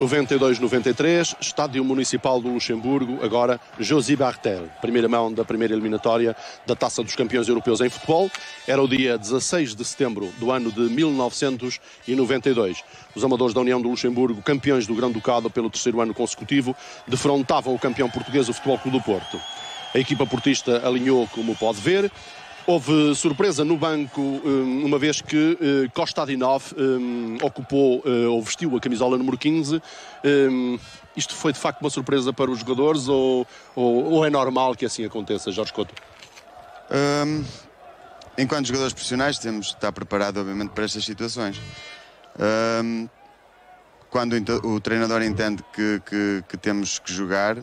92-93, Estádio Municipal do Luxemburgo, agora Josy Bartel, primeira mão da primeira eliminatória da Taça dos Campeões Europeus em futebol. Era o dia 16 de setembro do ano de 1992. Os amadores da União do Luxemburgo, campeões do Grão-Ducado pelo terceiro ano consecutivo, defrontavam o campeão português, o Futebol Clube do Porto. A equipa portista alinhou, como pode ver. Houve surpresa no banco, uma vez que Kostadinov ocupou ou vestiu a camisola número 15. Isto foi de facto uma surpresa para os jogadores ou é normal que assim aconteça, Jorge Couto? Enquanto jogadores profissionais temos de estar preparados, obviamente, para estas situações. Quando o treinador entende que temos que jogar,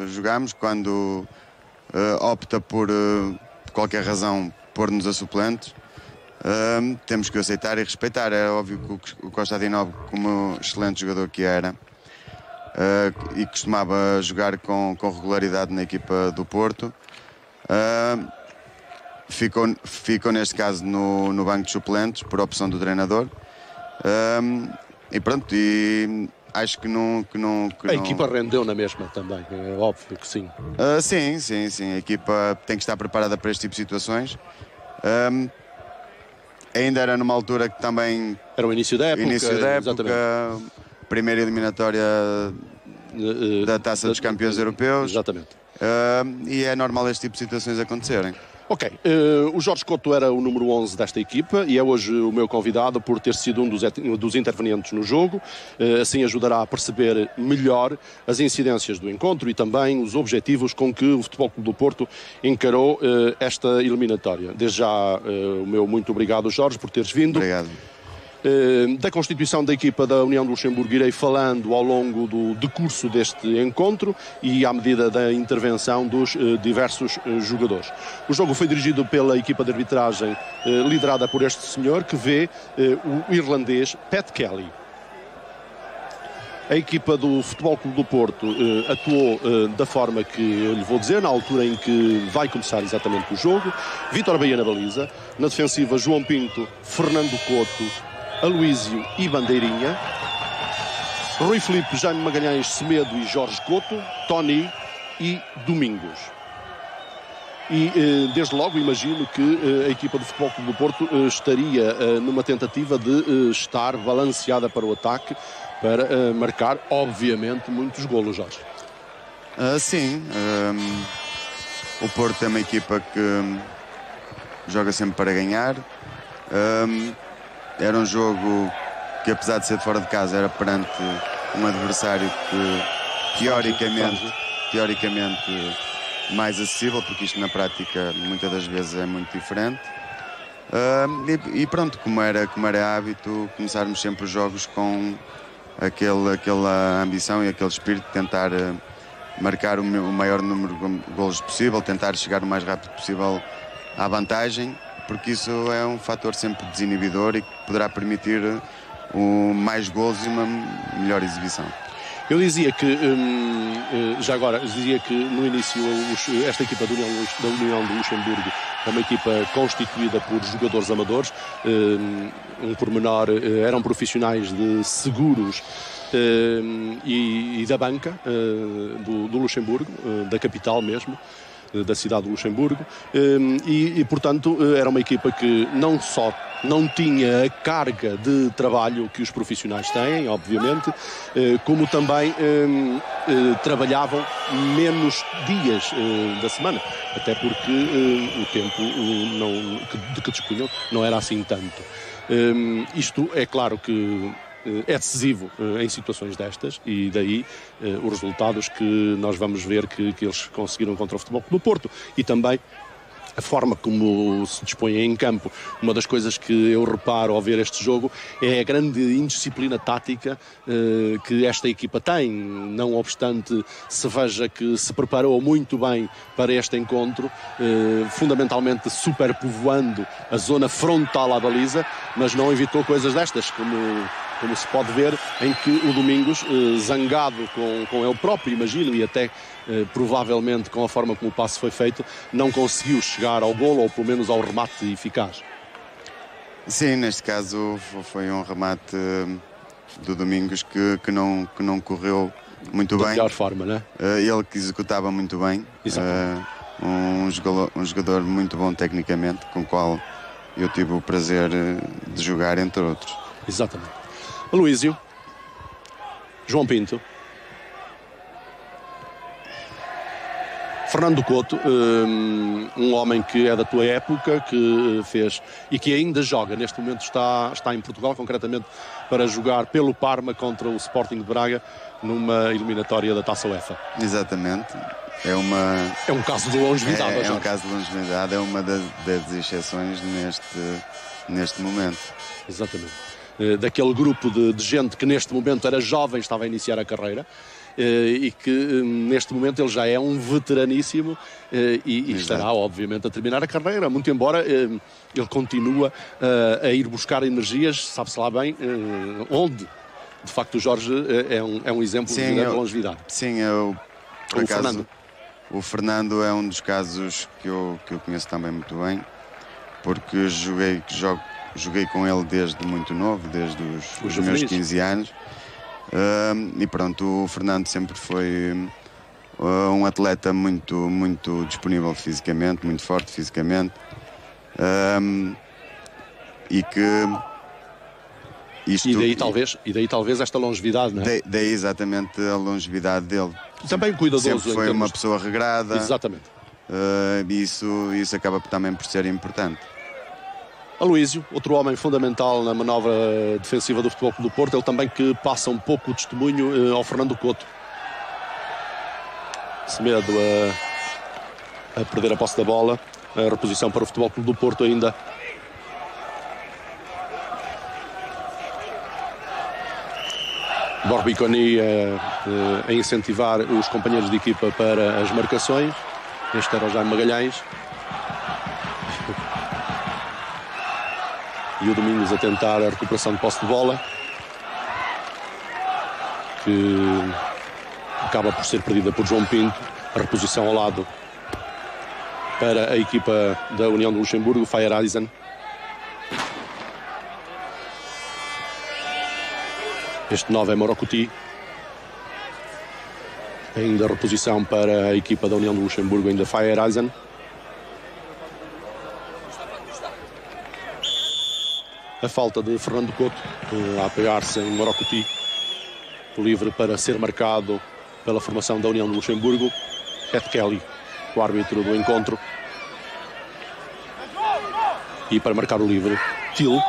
jogamos. Quando opta por qualquer razão pôr-nos a suplentes, temos que aceitar e respeitar. É óbvio que o Kostadinov, como excelente jogador que era, e costumava jogar com regularidade na equipa do Porto, ficou neste caso no banco de suplentes por opção do treinador, e pronto, e acho que não. A equipa rendeu na mesma também, é óbvio que sim. Sim. A equipa tem que estar preparada para este tipo de situações. Ainda era numa altura que também. Era o início da época. Exatamente. Primeira eliminatória da Taça dos Campeões Europeus. Exatamente. E é normal este tipo de situações acontecerem. Ok, o Jorge Couto era o número 11 desta equipa e é hoje o meu convidado por ter sido um dos intervenientes no jogo. Assim ajudará a perceber melhor as incidências do encontro e também os objetivos com que o Futebol Clube do Porto encarou esta eliminatória. Desde já, o meu muito obrigado, Jorge, por teres vindo. Obrigado. Da constituição da equipa da União do Luxemburgo irei falando ao longo do decurso deste encontro e à medida da intervenção dos diversos jogadores. O jogo foi dirigido pela equipa de arbitragem liderada por este senhor que vê o irlandês Pat Kelly. A equipa do Futebol Clube do Porto atuou da forma que eu lhe vou dizer, na altura em que vai começar exatamente o jogo. Vítor Baía na baliza, na defensiva João Pinto, Fernando Couto, Aloísio e Bandeirinha, Rui Filipe, Jaime Magalhães, Semedo e Jorge Couto, Tony e Domingos. E desde logo imagino que a equipa do Futebol Clube do Porto estaria numa tentativa de estar balanceada para o ataque, para marcar, obviamente, muitos golos, Jorge. Sim, o Porto é uma equipa que joga sempre para ganhar. Era um jogo que, apesar de ser fora de casa, era perante um adversário que teoricamente mais acessível, porque isto na prática muitas das vezes é muito diferente. E pronto, como era hábito, começarmos sempre os jogos com aquela ambição e aquele espírito de tentar marcar o maior número de golos possível, tentar chegar o mais rápido possível à vantagem, porque isso é um fator sempre desinibidor e que poderá permitir mais golos e uma melhor exibição. Eu dizia que, já agora, dizia que no início esta equipa da União do Luxemburgo é uma equipa constituída por jogadores amadores, um pormenor, eram profissionais de seguros e da banca do Luxemburgo, da capital mesmo, da cidade de Luxemburgo, e portanto era uma equipa que não só não tinha a carga de trabalho que os profissionais têm, obviamente, como também trabalhavam menos dias da semana, até porque o tempo de que dispunham não era assim tanto. Isto é claro que é decisivo em situações destas e daí os resultados que nós vamos ver que eles conseguiram contra o Futebol Clube do Porto e também a forma como se dispõe em campo. Uma das coisas que eu reparo ao ver este jogo é a grande indisciplina tática que esta equipa tem, não obstante se veja que se preparou muito bem para este encontro, fundamentalmente superpovoando a zona frontal à baliza, mas não evitou coisas destas, como se pode ver, em que o Domingos, zangado com ele próprio, imagino, e até provavelmente com a forma como o passe foi feito, não conseguiu chegar ao golo, ou pelo menos ao remate eficaz. Sim, neste caso foi um remate do Domingos que não correu muito bem. Da melhor forma, né? Ele que executava muito bem. Um jogador muito bom tecnicamente, com o qual eu tive o prazer de jogar, entre outros. Exatamente. Aloísio, João Pinto, Fernando Couto, um homem que é da tua época, que fez e que ainda joga, neste momento está em Portugal, concretamente para jogar pelo Parma contra o Sporting de Braga numa eliminatória da Taça UEFA. Exatamente. É um caso de longevidade. É um caso de longevidade, é uma das exceções neste momento. Exatamente. Daquele grupo de gente que neste momento era jovem, estava a iniciar a carreira, e que neste momento ele já é um veteraníssimo e estará obviamente a terminar a carreira, muito embora ele continua a ir buscar energias, sabe-se lá bem onde. De facto o Jorge é um exemplo de longevidade. Sim, por acaso, o Fernando é um dos casos que eu conheço também muito bem, porque joguei com ele desde muito novo, desde os meus 15 anos. E pronto, o Fernando sempre foi um atleta muito disponível fisicamente, muito forte fisicamente, e daí talvez esta longevidade, não é? Daí exatamente a longevidade dele. Também cuidadoso. Sempre foi uma pessoa regrada. Exatamente. Isso acaba também por ser importante. Aloísio, outro homem fundamental na manobra defensiva do Futebol Clube do Porto, ele também que passa um pouco o testemunho ao Fernando Couto. Semedo a perder a posse da bola, a reposição para o Futebol Clube do Porto ainda. Borbiconi a incentivar os companheiros de equipa para as marcações. Este era o Jaime Magalhães. E o Domingos a tentar a recuperação de posse de bola, que acaba por ser perdida por João Pinto. A reposição ao lado para a equipa da União de Luxemburgo, Feyereisen. Este 9 é Morocuti. Ainda a reposição para a equipa da União de Luxemburgo, ainda Feyereisen. A falta de Fernando Couto a apoiar-se em Morocuti. O livre para ser marcado pela formação da União de Luxemburgo. Ed Kelly, o árbitro do encontro. E para marcar o livre, Till.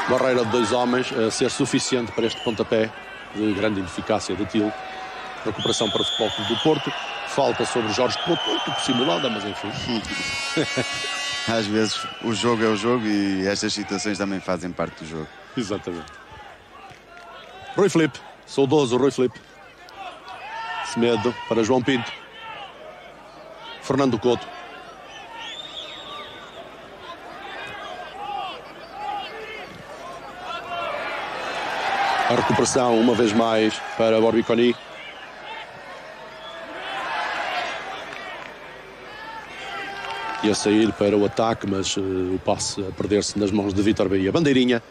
Barreira de 2 homens a ser suficiente para este pontapé de grande eficácia de Till. Recuperação para o Futebol Clube do Porto. Falta sobre Jorge Couto, um pouco simulada, mas enfim. Às vezes o jogo é o jogo e estas situações também fazem parte do jogo. Exatamente. Rui Filipe, saudoso Rui Filipe. Semedo para João Pinto. Fernando Couto. A recuperação uma vez mais para Borbiconi. E a sair para o ataque, mas o passe a perder-se nas mãos de Vítor Bahia. Bandeirinha.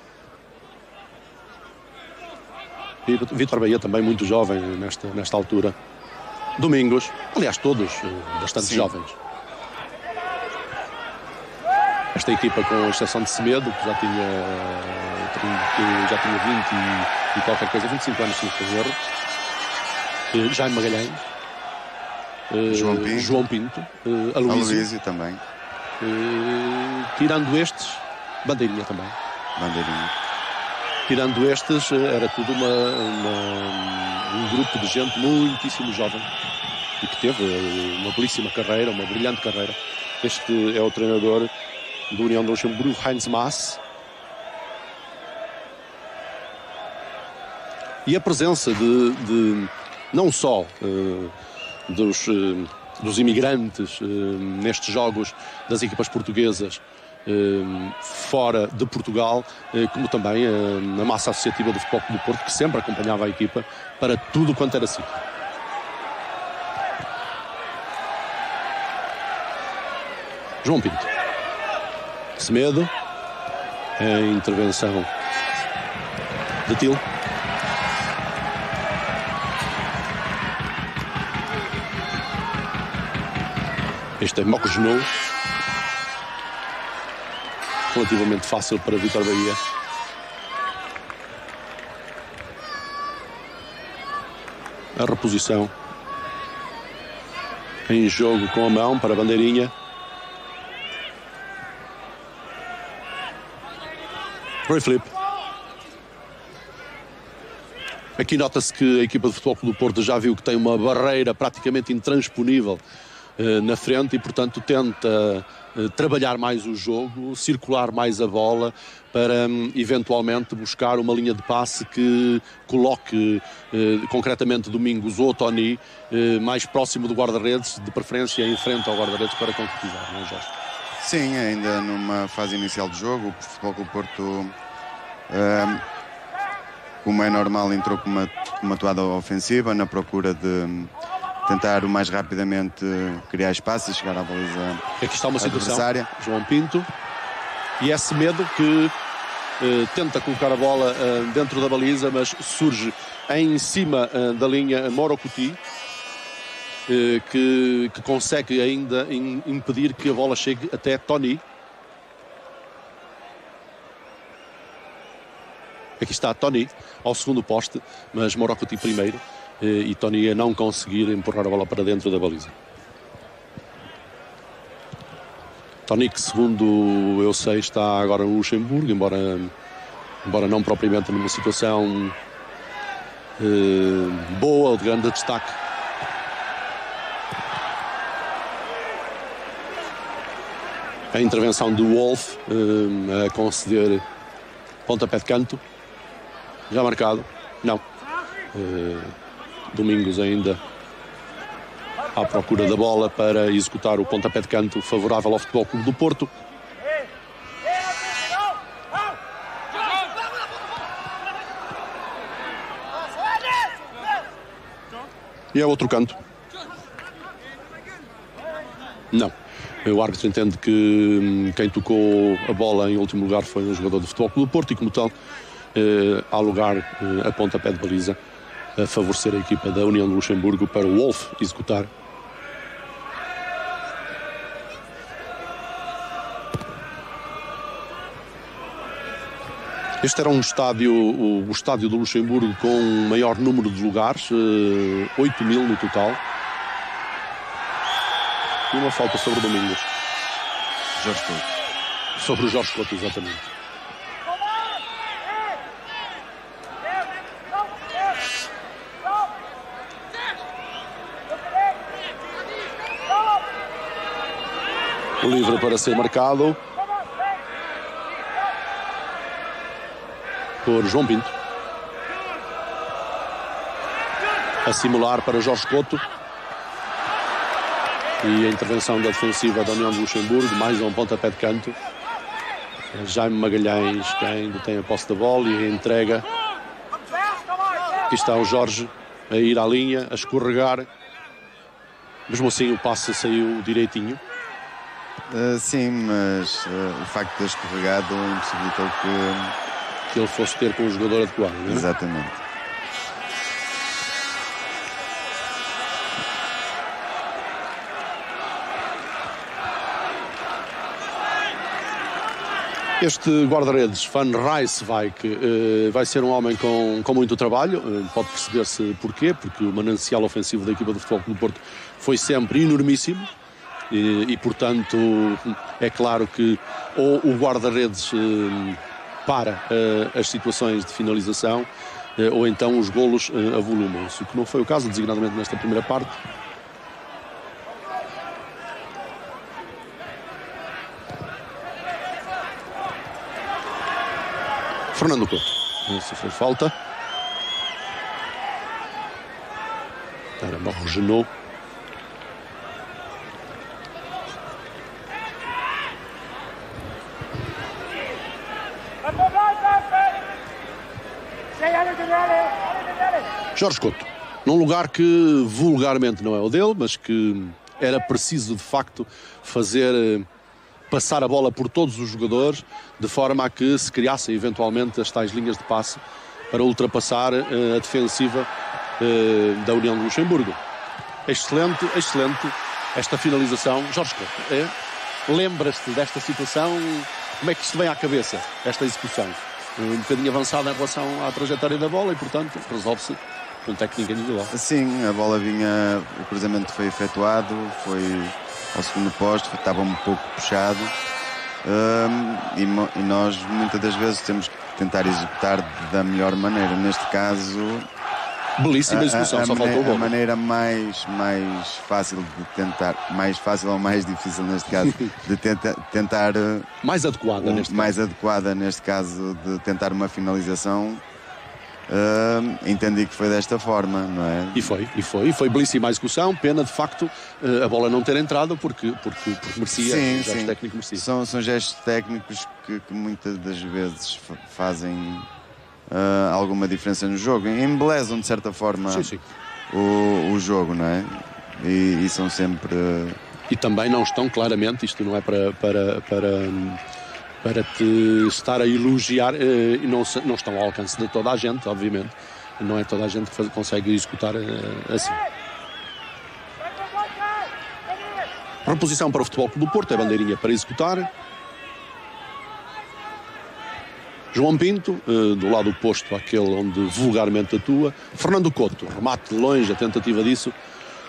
E Vítor Bahia também muito jovem nesta altura. Domingos, aliás todos bastante jovens. Esta equipa, com exceção de Semedo, que já tinha 20 e qualquer coisa, 25 anos, se não for erro. Jaime Magalhães. João Pinto, Aloísio também. Tirando estes, Bandeirinha também. Bandeirinha. Tirando estes, era tudo um grupo de gente muitíssimo jovem e que teve uma belíssima carreira, uma brilhante carreira. Este é o treinador do União de Luxemburgo, Heinz Maass. E a presença de não só dos imigrantes nestes jogos das equipas portuguesas fora de Portugal, como também na massa associativa do Futebol Clube do Porto, que sempre acompanhava a equipa para tudo quanto era sítio. João Pinto. Semedo. A intervenção de Til. Este é Mocosnou. Relativamente fácil para Vítor Bahia. A reposição em jogo com a mão para a bandeirinha. Roy Flip. Aqui nota-se que a equipa de Futebol Clube do Porto já viu que tem uma barreira praticamente intransponível na frente e, portanto, tenta trabalhar mais o jogo, circular mais a bola para eventualmente buscar uma linha de passe que coloque concretamente Domingos ou Tony mais próximo do guarda-redes, de preferência em frente ao guarda-redes, para concretizar, não é, Jorge? Sim, ainda numa fase inicial do jogo, o Futebol Clube do Porto, como é normal, entrou com uma atuada ofensiva na procura de tentar o mais rapidamente criar espaço e chegar à baliza. Aqui está uma situação, adversária. João Pinto, e é Semedo que tenta colocar a bola dentro da baliza, mas surge em cima da linha Morocuti, que consegue ainda impedir que a bola chegue até Tony. Aqui está Tony ao segundo poste, mas Morocuti primeiro, e Tony a não conseguir empurrar a bola para dentro da baliza. Tony, que segundo eu sei está agora no Luxemburgo, embora não propriamente numa situação boa ou de grande destaque. A intervenção do Wolf a conceder pontapé de canto. Já marcado? Não. Domingos ainda à procura da bola para executar o pontapé de canto favorável ao Futebol Clube do Porto. E é outro canto. Não. O árbitro entende que quem tocou a bola em último lugar foi um jogador do Futebol Clube do Porto e, como tal, há lugar a pontapé de baliza a favorecer a equipa da União de Luxemburgo para o Wolf executar. Este era um estádio, o estádio do Luxemburgo, com o maior número de lugares, 8.000 no total. E uma falta sobre o Domingos. Jorge Couto. Sobre o Jorge Couto, exatamente. Livre para ser marcado por João Pinto. A simular para Jorge Couto. E a intervenção da defensiva da União de Luxemburgo, mais um pontapé de canto. Jaime Magalhães, que ainda tem a posse da bola e a entrega. Aqui está o Jorge a ir à linha, a escorregar. Mesmo assim o passe saiu direitinho. Sim, mas o facto de ter escorregado impossibilitou que ele fosse ter com o jogador adequado, não é? Exatamente. Este guarda-redes, Van Rijswijk, vai ser um homem com muito trabalho. Pode perceber-se porquê, porque o manancial ofensivo da equipa do Futebol Clube do Porto foi sempre enormíssimo. E, portanto, é claro que ou o guarda-redes para as situações de finalização, ou então os golos avolumam-se, o que não foi o caso, designadamente nesta primeira parte. Fernando Couto, essa foi falta. Era Mocosnou. Jorge Couto, num lugar que vulgarmente não é o dele, mas que era preciso de facto fazer passar a bola por todos os jogadores, de forma a que se criassem eventualmente as tais linhas de passe para ultrapassar a defensiva da União de Luxemburgo. Excelente, excelente esta finalização. Jorge Couto, lembras-te desta situação? Como é que isto vem à cabeça, esta execução? Um bocadinho avançada em relação à trajetória da bola e, portanto, resolve-se com técnica individual. Sim, a bola vinha, o cruzamento foi efetuado, foi ao segundo posto, estava um pouco puxado, e nós muitas das vezes temos que tentar executar da melhor maneira. Neste caso, belíssima execução, só faltou o gol. A maneira mais fácil de tentar, mais fácil ou mais difícil neste caso, de tentar mais adequada neste caso de tentar uma finalização. Entendi que foi desta forma, não é? E foi belíssima a execução. Pena de facto a bola não ter entrado porque merecia. Sim, o gesto técnico merecia. São gestos técnicos que muitas das vezes fazem alguma diferença no jogo, embelezam de certa forma o jogo, não é? E são sempre. E também não estão claramente, isto não é para te estar a elogiar, e não estão ao alcance de toda a gente, obviamente. Não é toda a gente que consegue executar assim. Reposição para o Futebol Clube do Porto, é bandeirinha para executar. João Pinto, do lado oposto àquele onde vulgarmente atua. Fernando Couto, remate de longe, a tentativa disso.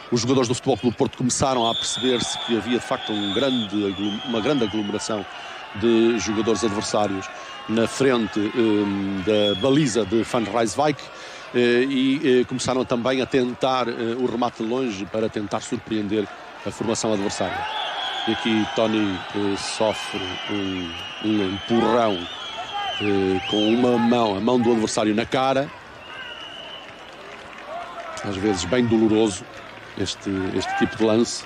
Os jogadores do Futebol Clube do Porto começaram a perceber-se que havia de facto uma grande aglomeração de jogadores adversários na frente da baliza de Van Rijswijk, e começaram também a tentar o remate de longe para tentar surpreender a formação adversária. E aqui Tony sofre um empurrão com uma mão, a mão do adversário na cara, às vezes bem doloroso este tipo de lance.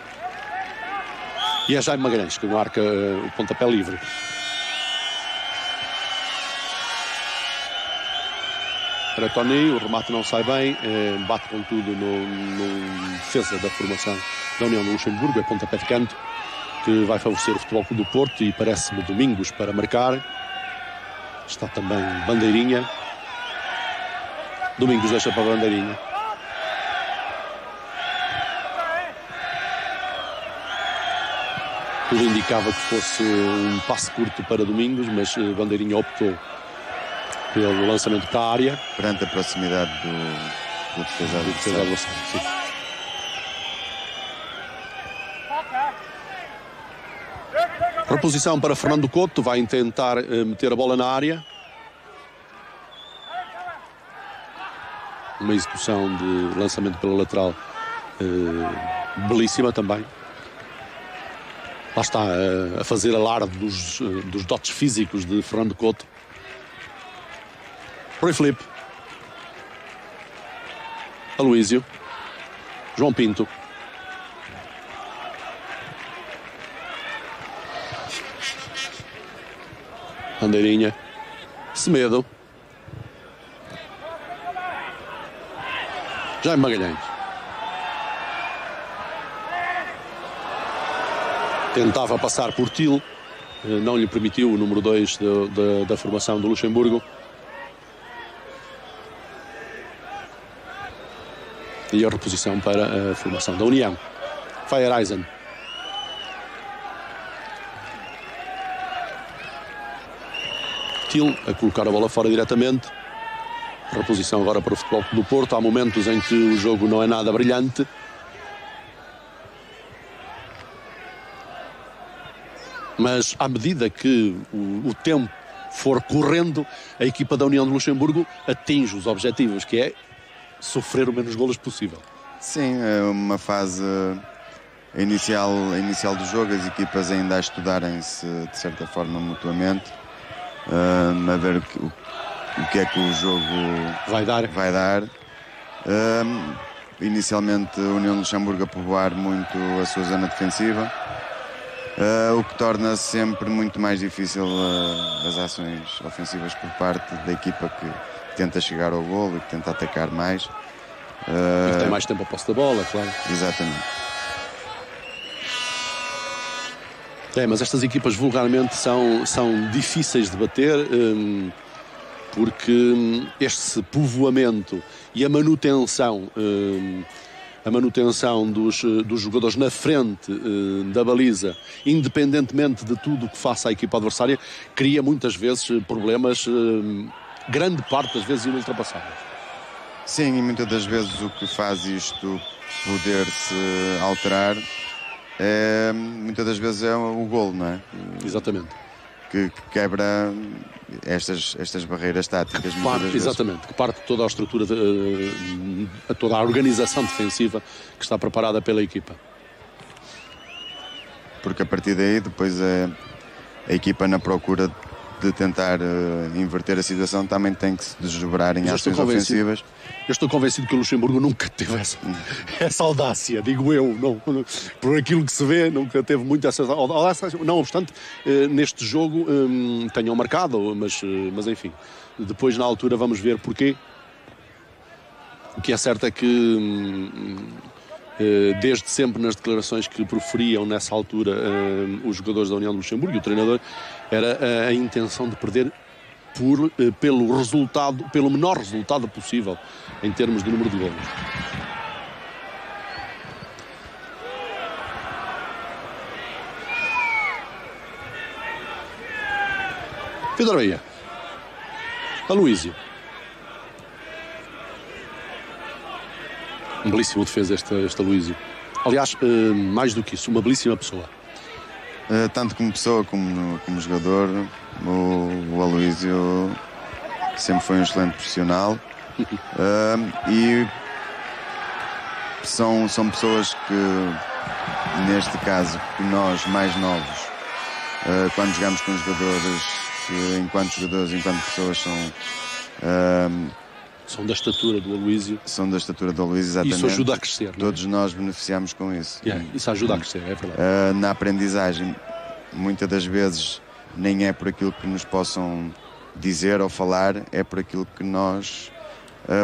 E é Jaime Magalhães que marca o pontapé livre. Para Tony, o remate não sai bem, bate contudo no defesa da formação da União de Luxemburgo, é pontapé de canto, que vai favorecer o Futebol Clube do Porto, e parece-me Domingos para marcar. Está também bandeirinha. Domingos deixa para a bandeirinha. Tudo indicava que fosse um passe curto para Domingos, mas bandeirinha optou pelo lançamento para a área. Perante a proximidade do defesa adversário. Reposição para Fernando Couto, vai tentar meter a bola na área. Uma execução de lançamento pela lateral belíssima também. Lá está a fazer alarde dos dotes físicos de Fernando Couto. Rui Filipe. Aloísio. João Pinto. Bandeirinha. Semedo. Jaime Magalhães. Tentava passar por Til, não lhe permitiu o número 2 da formação do Luxemburgo. E a reposição para a formação da União. Feyereisen. Til a colocar a bola fora diretamente. Reposição agora para o Futebol Clube do Porto. Há momentos em que o jogo não é nada brilhante. Mas à medida que o tempo for correndo, a equipa da União de Luxemburgo atinge os objetivos, que é sofrer o menos golos possível. Sim, é uma fase inicial do jogo, as equipas ainda a estudarem-se de certa forma mutuamente, a ver o que é que o jogo vai dar. Inicialmente a União de Luxemburgo a povoar muito a sua zona defensiva, o que torna sempre muito mais difícil as ações ofensivas por parte da equipa que tenta chegar ao golo e que tenta atacar mais. E que tem mais tempo a posse da bola, claro. Exatamente. Mas estas equipas vulgarmente são difíceis de bater, porque este povoamento e a manutenção dos jogadores na frente da baliza, independentemente de tudo o que faça a equipa adversária, cria muitas vezes problemas, grande parte das vezes inultrapassáveis. Sim, e muitas das vezes o que faz isto poder-se alterar muitas das vezes é o golo, não é? Exatamente. Que quebra estas barreiras táticas. Exatamente, que parte toda a estrutura, toda a organização defensiva que está preparada pela equipa. Porque a partir daí depois a equipa na procura de tentar inverter a situação também tem que se desdobrar em ações ofensivas. Eu estou convencido que o Luxemburgo nunca teve essa audácia, digo eu, não, por aquilo que se vê, nunca teve muito essa audácia, não obstante, neste jogo tenham marcado, mas enfim, depois na altura vamos ver porquê. O que é certo é que desde sempre nas declarações que proferiam nessa altura os jogadores da União de Luxemburgo e o treinador, era a intenção de perder pelo menor resultado possível em termos de número de golos. Vitor Bahia, Aloísio. Um belíssimo defesa este Aloísio. Aliás, mais do que isso, uma belíssima pessoa. Tanto como pessoa como jogador, o Aloísio sempre foi um excelente profissional. E são pessoas que, neste caso, que nós mais novos, quando jogamos com jogadores, enquanto pessoas são da estatura do Aloísio. São da estatura do Aloísio, exatamente. Isso ajuda a crescer. Todos nós beneficiamos com isso. Isso ajuda a crescer, é verdade. Na aprendizagem, muitas das vezes, nem é por aquilo que nos possam dizer ou falar, é por aquilo que nós,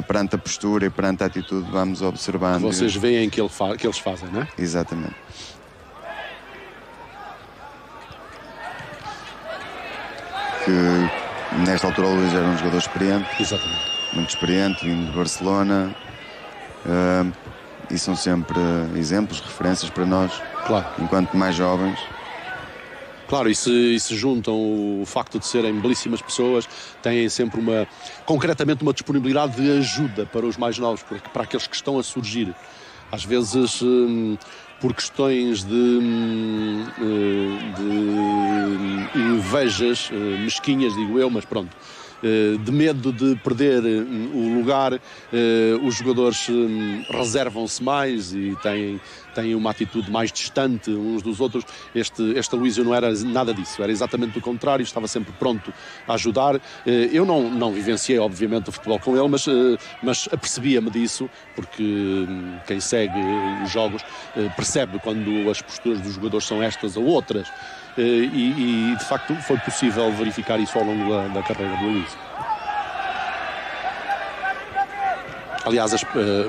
perante a postura e perante a atitude, vamos observando. Que vocês veem que eles fazem, não é? Exatamente. Que nesta altura o Luís era um jogador experiente. Exatamente. Muito experiente, vindo de Barcelona. E são sempre exemplos, referências para nós, claro, enquanto mais jovens. Claro, e se juntam o facto de serem belíssimas pessoas, têm sempre concretamente uma disponibilidade de ajuda para os mais novos, para aqueles que estão a surgir. Às vezes por questões de invejas mesquinhas, digo eu, mas pronto, de medo de perder o lugar, os jogadores reservam-se mais e têm uma atitude mais distante uns dos outros. Este Aloísio não era nada disso, era exatamente o contrário, estava sempre pronto a ajudar. Eu não vivenciei, obviamente, o futebol com ele, mas apercebia-me disso, porque quem segue os jogos percebe quando as posturas dos jogadores são estas ou outras. E de facto foi possível verificar isso ao longo da carreira do Aloísio. Aliás,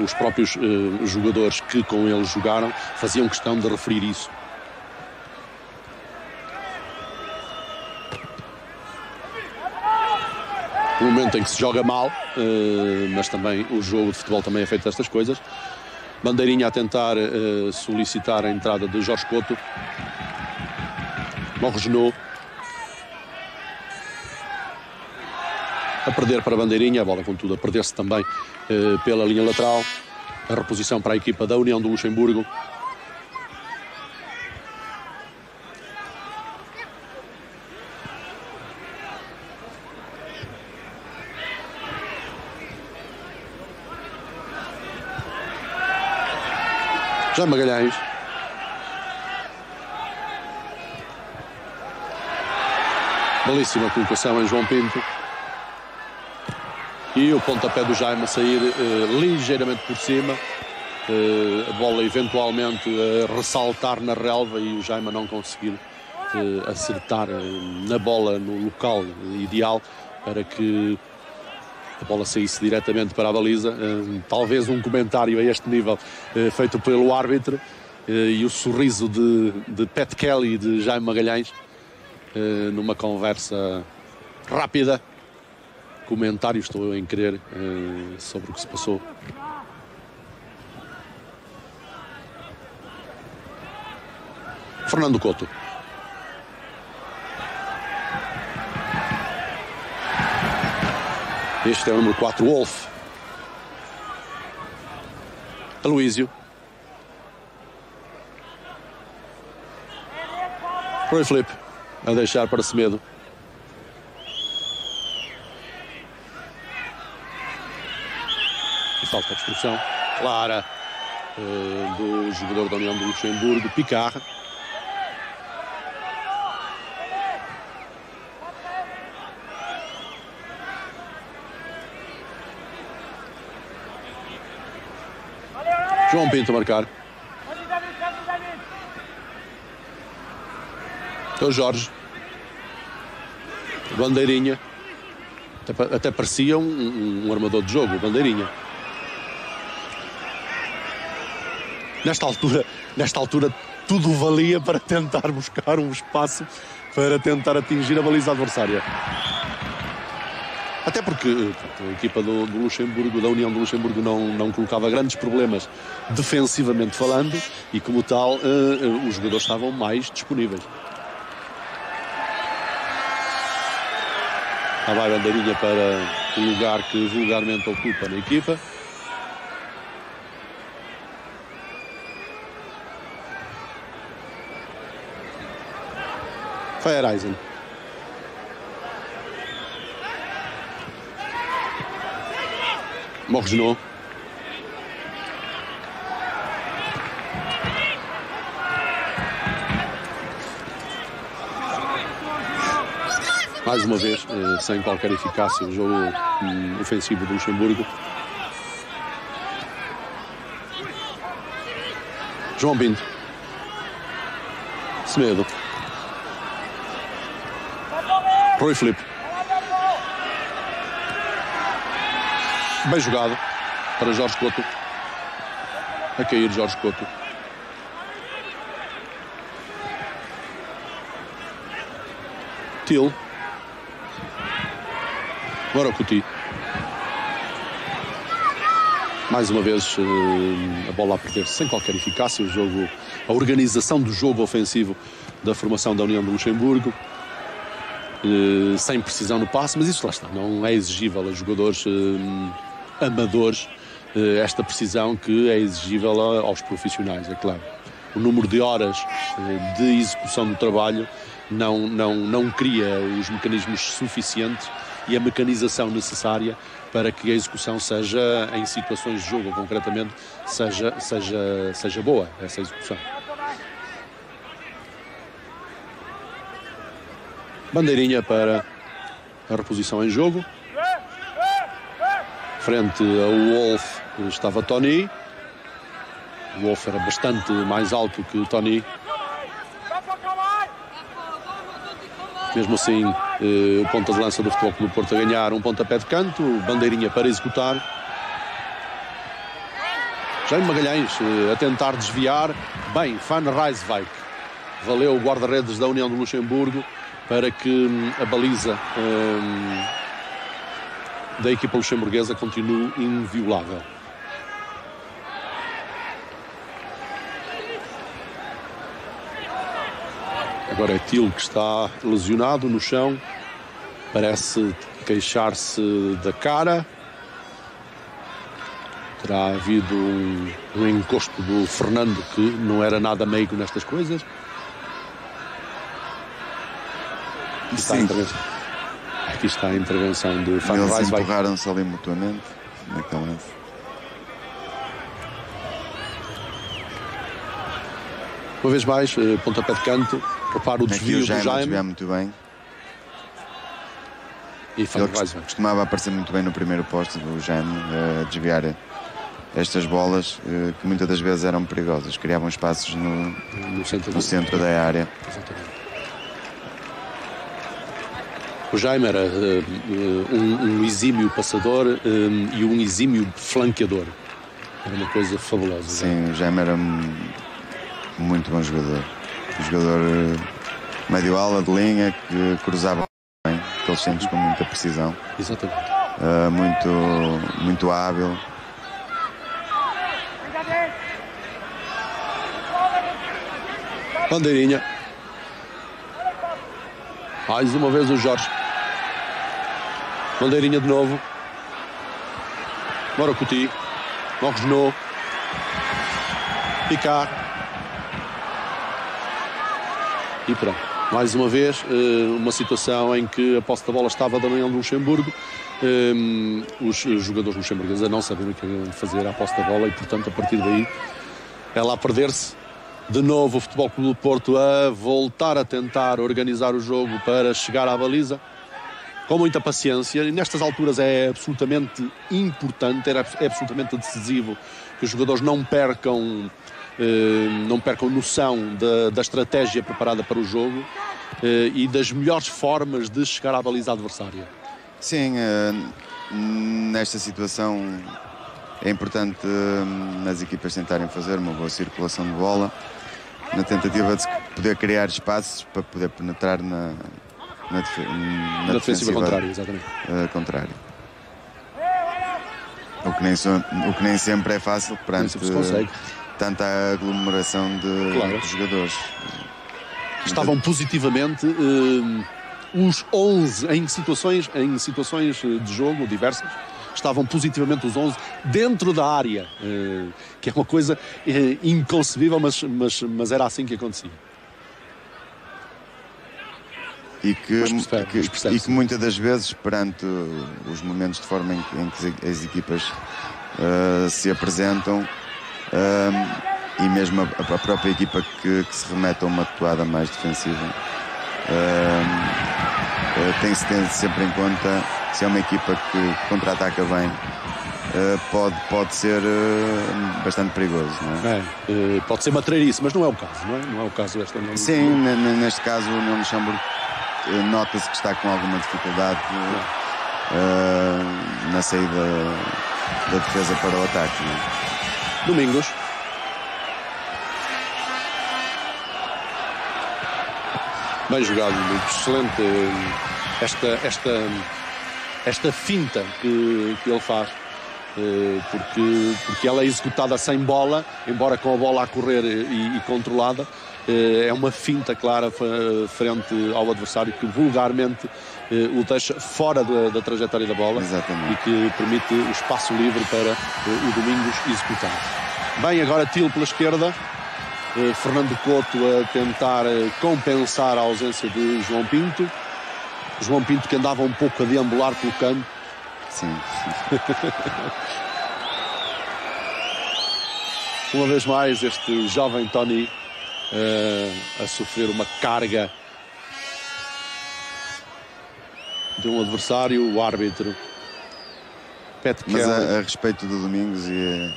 os próprios jogadores que com ele jogaram faziam questão de referir isso. No momento em que se joga mal, mas também o jogo de futebol também é feito destas coisas. Bandeirinha a tentar solicitar a entrada de Jorge Couto. Morregenot a perder para a Bandeirinha, a bola contudo a perder-se também pela linha lateral. A reposição para a equipa da União do Luxemburgo. Já Magalhães. Belíssima colocação em João Pinto. E o pontapé do Jaime a sair ligeiramente por cima. A bola eventualmente a ressaltar na relva e o Jaime não conseguir acertar na bola no local ideal para que a bola saísse diretamente para a baliza. Talvez um comentário a este nível feito pelo árbitro. e o sorriso de Pat Kelly e de Jaime Magalhães numa conversa rápida. Comentário, estou em querer, sobre o que se passou. Fernando Couto. Este é o número 4, Wolf. Aloísio. Roy Flip a deixar para Semedo. E falta de destruição clara do jogador da União do Luxemburgo, Picard. João Pinto a marcar. Então Jorge. Bandeirinha. Até parecia um armador de jogo, Bandeirinha. Nesta altura tudo valia para tentar buscar um espaço para tentar atingir a baliza adversária. Até porque a equipa do Luxemburgo, da União do Luxemburgo, não colocava grandes problemas defensivamente falando e, como tal, os jogadores estavam mais disponíveis. Lá vai a bandeirinha para o lugar que vulgarmente ocupa na equipa. Feyereisen. Morgenot. Mais uma vez, sem qualquer eficácia, o jogo ofensivo do Luxemburgo. João Pinto. Semedo. Roy Flip. Bem jogado para Jorge Couto. A cair Jorge Couto. Til. Guaracuti. Mais uma vez a bola a perder-se sem qualquer eficácia. A organização do jogo ofensivo da formação da União do Luxemburgo. Sem precisão no passe, mas isso lá está. Não é exigível a jogadores amadores esta precisão que é exigível aos profissionais, é claro. O número de horas de execução do trabalho não cria os mecanismos suficientes e a mecanização necessária para que a execução seja, em situações de jogo concretamente, seja boa, essa execução. Bandeirinha para a reposição em jogo. Frente ao Wolf estava Tony. O Wolf era bastante mais alto que o Tony. Mesmo assim, o ponta de lança do Futebol Clube do Porto a ganhar um pontapé de canto. Bandeirinha para executar. Jaime Magalhães a tentar desviar. Bem, Van Rijswijk. Valeu o guarda-redes da União do Luxemburgo para que a baliza da equipa luxemburguesa continue inviolável. Agora é Til que está lesionado no chão. Parece queixar-se da cara. Terá havido um encosto do Fernando, que não era nada meigo nestas coisas. Aqui está a intervenção de Van Rijswijk. Eles empurraram-se ali mutuamente naquele lance. Uma vez mais, pontapé de canto. Repara o desvio do Jaime. Desviar muito bem. E Van Rijswijk costumava aparecer muito bem no primeiro posto do Jaime, a desviar estas bolas que muitas das vezes eram perigosas. Criavam espaços no centro da área. Exatamente. O Jaime era um exímio passador e um exímio flanqueador. Era uma coisa fabulosa. Sim, o Jaime era muito bom jogador. Um jogador médio-ala de linha que cruzava bem, aqueles centros com muita precisão. Exatamente. Muito hábil. Bandeirinha. Mais uma vez o Jorge. Bandeirinha de novo. Morocuti. Morgenot. Picard. E pronto. Mais uma vez, uma situação em que a posse da bola estava da União de Luxemburgo. Os jogadores luxemburgueses a não saberem o que iam fazer à posse da bola e, portanto, a partir daí, ela a perder-se. De novo o Futebol Clube do Porto a voltar a tentar organizar o jogo para chegar à baliza com muita paciência, e nestas alturas é absolutamente importante, é absolutamente decisivo que os jogadores não percam noção da estratégia preparada para o jogo e das melhores formas de chegar à baliza adversária. Sim, nesta situação é importante as equipas tentarem fazer uma boa circulação de bola na tentativa de poder criar espaços para poder penetrar na defensiva contrária, exatamente. Contrária. O que nem sempre é fácil perante tanta aglomeração de jogadores. Estavam positivamente os 11 em situações de jogo diversas. Estavam positivamente os 11 dentro da área, que é uma coisa inconcebível, mas era assim que acontecia. E que muitas das vezes, perante os momentos de forma em que as equipas se apresentam, e mesmo a própria equipa que se remete a uma atuada mais defensiva, tem-se sempre em conta, se é uma equipa que contra-ataca bem, pode ser bastante perigoso, não é? Pode ser matreirice, mas não é o caso, não é? Não é o caso desta União. Sim, neste caso o União de Luxemburgo nota-se que está com alguma dificuldade na saída da defesa para o ataque, não é? Domingos. Bem jogado, excelente esta finta que ele faz, porque ela é executada sem bola, embora com a bola a correr e controlada. É uma finta clara frente ao adversário que vulgarmente o deixa fora da trajetória da bola. Exatamente. E que permite o espaço livre para o Domingos executar. Bem, agora Til pela esquerda. Fernando Couto a tentar compensar a ausência de João Pinto. João Pinto que andava um pouco a deambular pelo campo. Sim. Uma vez mais este jovem Tony a sofrer uma carga de um adversário, o árbitro Pat Kelly. Mas a respeito do Domingos e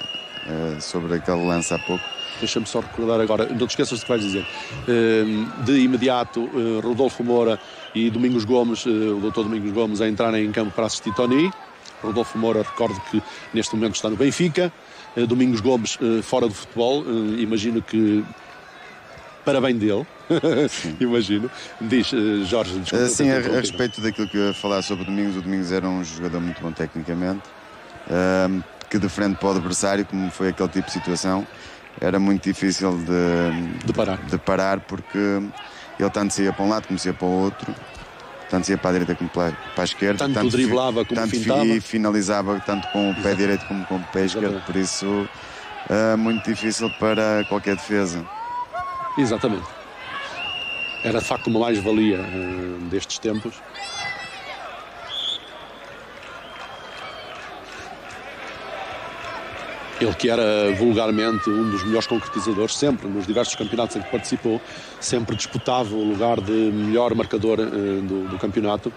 sobre aquele lance há pouco, deixa-me só recordar agora, não te esqueças do que vais dizer. De imediato, Rodolfo Moura e Domingos Gomes, o doutor Domingos Gomes, a entrarem em campo para assistir Tony. Rodolfo Moura, recordo que neste momento está no Benfica. Domingos Gomes fora do futebol, imagino que para bem dele. Imagino. Diz, Jorge, desculpa. Sim, a respeito daquilo que eu ia falar sobre o Domingos era um jogador muito bom tecnicamente, que de frente para o adversário, como foi aquele tipo de situação, era muito difícil de parar, porque ele tanto saía para um lado como saía para o outro, tanto saía para a direita como para a esquerda, tanto driblava como fintava, e finalizava tanto com o pé direito como com o pé esquerdo, por isso muito difícil para qualquer defesa. Exatamente. Era de facto uma mais-valia destes tempos. Ele que era vulgarmente um dos melhores concretizadores, sempre nos diversos campeonatos em que participou, sempre disputava o lugar de melhor marcador do campeonato.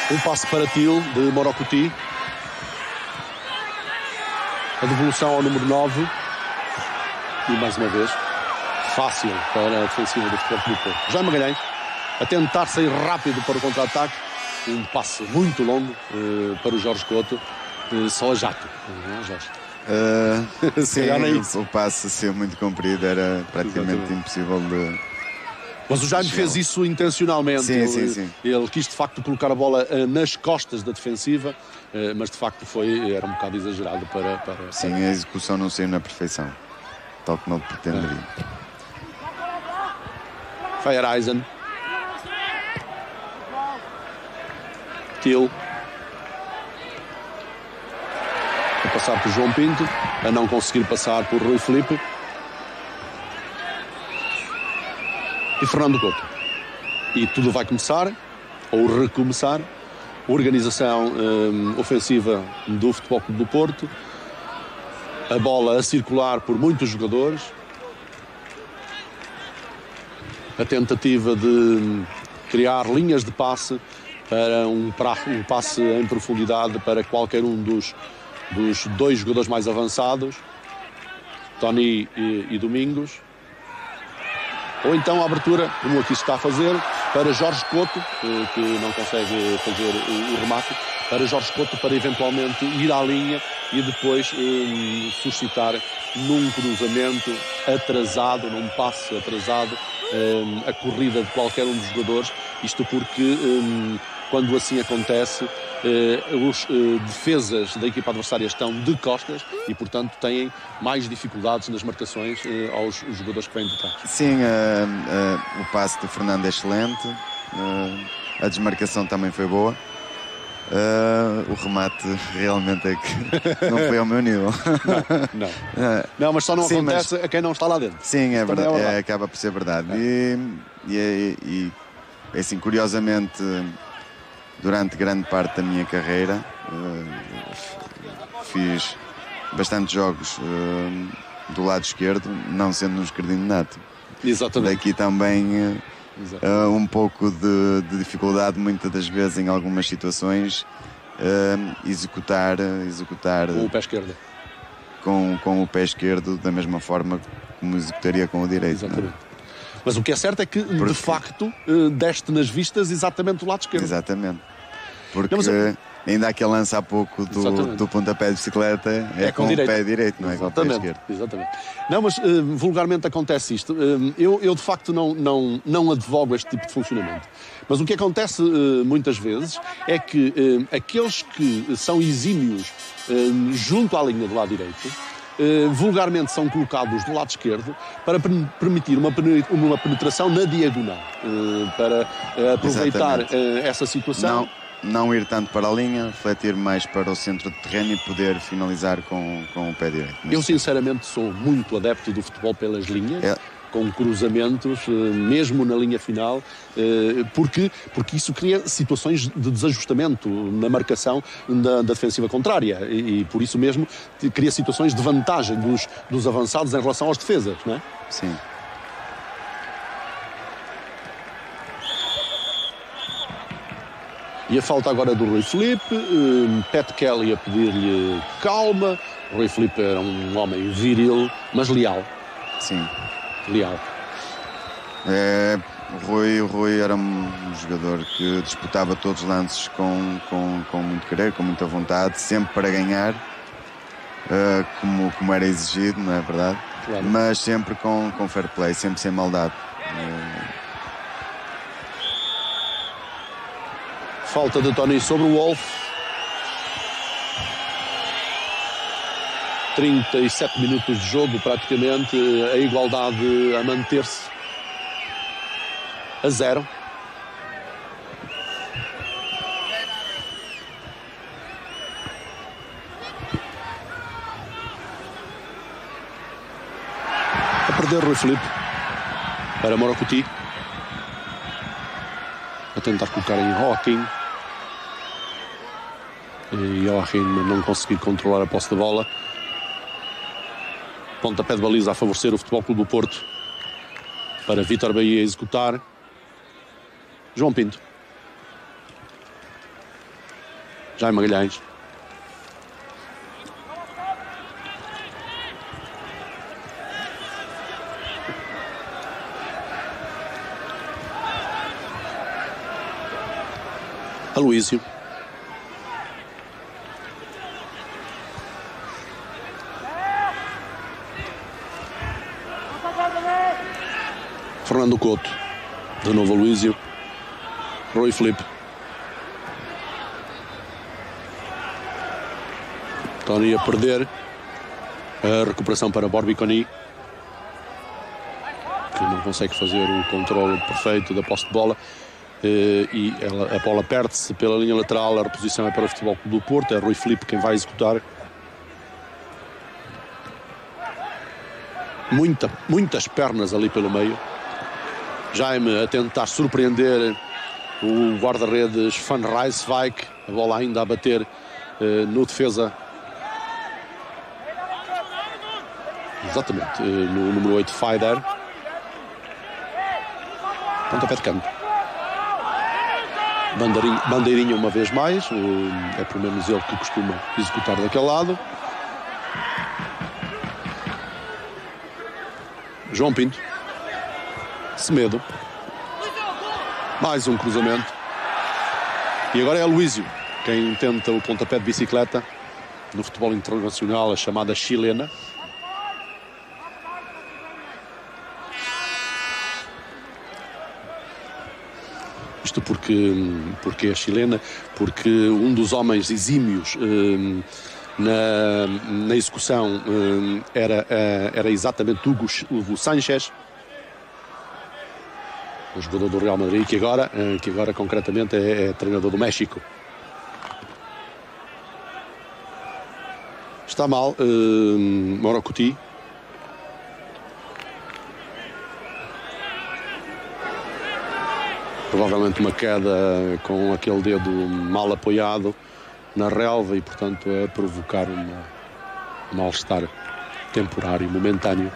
Um passe para Til de Morocuti. A devolução ao número 9. E mais uma vez fácil para a defensiva do Futebol Clube do Porto. Jaime Magalhães a tentar sair rápido para o contra-ataque. um passe muito longo para o Jorge Couto, só a jato, não é, Jorge? Sim, o passe ser muito comprido era praticamente impossível de... Mas o Jaime fez isso intencionalmente. Sim. Ele quis de facto colocar a bola nas costas da defensiva, mas de facto era um bocado exagerado para... Sim, a execução não saiu na perfeição, tal como ele pretenderia. Feyereisen. Till. A passar por João Pinto, a não conseguir passar por Rui Filipe. E Fernando Couto. E tudo vai começar, ou recomeçar, organização ofensiva do Futebol Clube do Porto, a bola a circular por muitos jogadores, a tentativa de criar linhas de passe para um passe em profundidade para qualquer um dos dois jogadores mais avançados, Tony e Domingos. Ou então a abertura, como aqui se está a fazer, para Jorge Couto, que não consegue fazer o remate, para Jorge Couto para eventualmente ir à linha e depois suscitar num cruzamento atrasado, num passe atrasado, a corrida de qualquer um dos jogadores. Isto porque, quando assim acontece, os defesas da equipa adversária estão de costas e, portanto, têm mais dificuldades nas marcações aos jogadores que vêm de trás. Sim, o passe do Fernando é excelente, a desmarcação também foi boa. O remate realmente é que não foi ao meu nível. Não, mas só não acontece a quem não está lá dentro. Sim, é verdade, acaba por ser verdade. E assim, curiosamente, durante grande parte da minha carreira fiz bastantes jogos do lado esquerdo, não sendo um esquerdino nato. Exatamente. Daqui também um pouco de dificuldade muitas das vezes em algumas situações executar com o pé esquerdo, com o pé esquerdo da mesma forma como executaria com o direito. Exatamente. Mas o que é certo é que, de facto, deste nas vistas exatamente do lado esquerdo. Exatamente. Porque ainda aquele lance há pouco do pontapé de bicicleta é com o pé direito, não é com o pé esquerdo. Exatamente. Não, mas vulgarmente acontece isto. Eu de facto não advogo este tipo de funcionamento. Mas o que acontece muitas vezes é que aqueles que são exímios junto à linha do lado direito, vulgarmente são colocados do lado esquerdo para permitir uma penetração na diagonal, para aproveitar essa situação. Não ir tanto para a linha, refletir mais para o centro de terreno e poder finalizar com o pé direito. Eu sinceramente sou muito adepto do futebol pelas linhas, com cruzamentos, mesmo na linha final, porque isso cria situações de desajustamento na marcação da defensiva contrária e por isso mesmo cria situações de vantagem dos avançados em relação aos defesas, não é? Sim. E a falta agora do Rui Filipe, Pat Kelly a pedir-lhe calma. O Rui Filipe era um homem viril, mas leal. Sim. Leal. O Rui era um jogador que disputava todos os lances com muito querer, com muita vontade, sempre para ganhar, como era exigido, não é verdade? Claro. Mas sempre com fair play, sempre sem maldade. Falta de Tony sobre o Wolf. 37 minutos de jogo, praticamente, a igualdade a manter-se a 0. A perder Rui Filipe para Morocoti. A tentar colocar em Joaquim. E Joaquim não conseguir controlar a posse da bola. Pontapé de baliza a favorecer o Futebol Clube do Porto. Para Vítor Bahia executar. João Pinto. Jaime Magalhães. Aloísio. Fernando Couto. De novo Aloísio. Rui Filipe. Tony a perder. A recuperação para Borbiconi, que não consegue fazer o controle perfeito da posse de bola. E a bola perde-se pela linha lateral. A reposição é para o Futebol Clube do Porto. É Rui Filipe quem vai executar. Muitas pernas ali pelo meio. Jaime a tentar surpreender o guarda-redes Van Rijswijk. A bola ainda a bater no defesa. Exatamente, no número 8, Faider. Pontapé de canto. Bandeirinha uma vez mais. É pelo menos ele que costuma executar daquele lado. João Pinto. Semedo. Mais um cruzamento. E agora é Aloísio quem tenta o pontapé de bicicleta. No futebol internacional, a chamada chilena. Isto porque é chilena, porque um dos homens exímios na execução era exatamente Hugo Sánchez, o jogador do Real Madrid, que agora concretamente é treinador do México. Está mal Morocuti. Provavelmente uma queda com aquele dedo mal apoiado na relva e, portanto, a provocar um mal-estar temporário, momentâneo,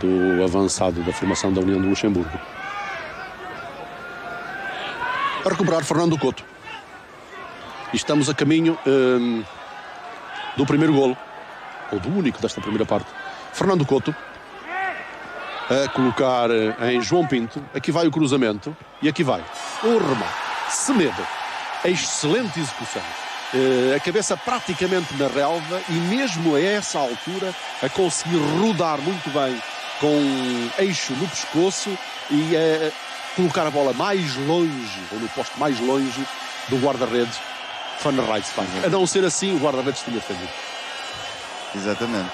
do avançado da formação da União de Luxemburgo. A recuperar Fernando Couto. E estamos a caminho do primeiro golo, ou do único desta primeira parte. Fernando Couto a colocar em João Pinto. Aqui vai o cruzamento e aqui vai o remate. Semedo, excelente execução, a cabeça praticamente na relva e mesmo a essa altura a conseguir rodar muito bem com eixo no pescoço e a colocar a bola mais longe, ou no posto mais longe do guarda-redes Van Rijswijk. A não ser assim, o guarda-redes tinha defendido. Exatamente.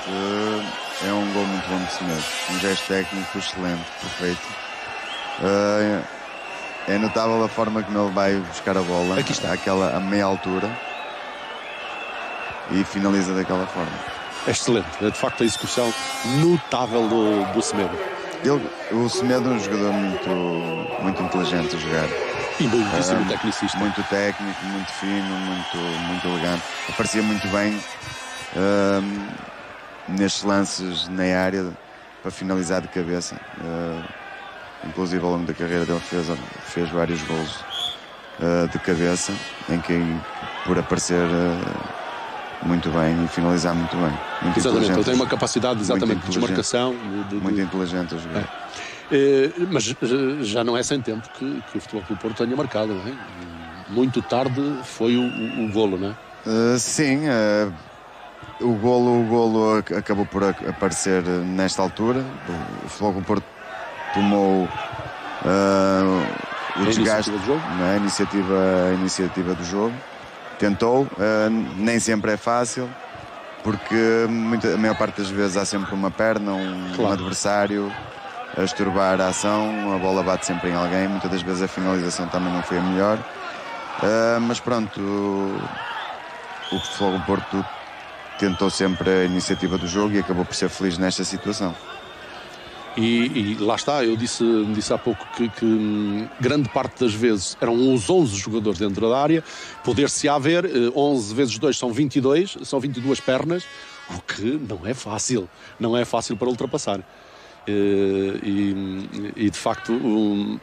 É um gol muito bom de Semedo. Um gesto técnico excelente, perfeito. É notável a forma como ele vai buscar a bola. Aqui está. A meia altura. E finaliza daquela forma. É excelente. É de facto a execução notável do Semedo. O Semedo é um jogador muito inteligente a jogar. E muitíssimo tecnicista. Muito técnico, muito fino, muito elegante. Aparecia muito bem nestes lances na área para finalizar de cabeça. Inclusive ao longo da carreira dele fez vários gols de cabeça, em que por aparecer muito bem e finalizar muito bem. Muito exatamente, ele tem uma capacidade exatamente de desmarcação. Muito inteligente a jogar. Mas já não é sem tempo que o Futebol Clube do Porto tenha marcado, não é? Muito tarde foi o golo, não é? Sim, o golo acabou por aparecer nesta altura. O Futebol Clube do Porto tomou o desgaste, a iniciativa do jogo. Tentou, nem sempre é fácil, porque a maior parte das vezes há sempre uma perna, um adversário a estorbar a ação, a bola bate sempre em alguém, muitas das vezes a finalização também não foi a melhor, mas pronto, o Futebol do Porto tentou sempre a iniciativa do jogo e acabou por ser feliz nesta situação. E lá está, eu disse há pouco que grande parte das vezes eram os 11 jogadores dentro da área. Poder-se haver 11 vezes 2 são 22, são 22 pernas, o que não é fácil para ultrapassar. E de facto o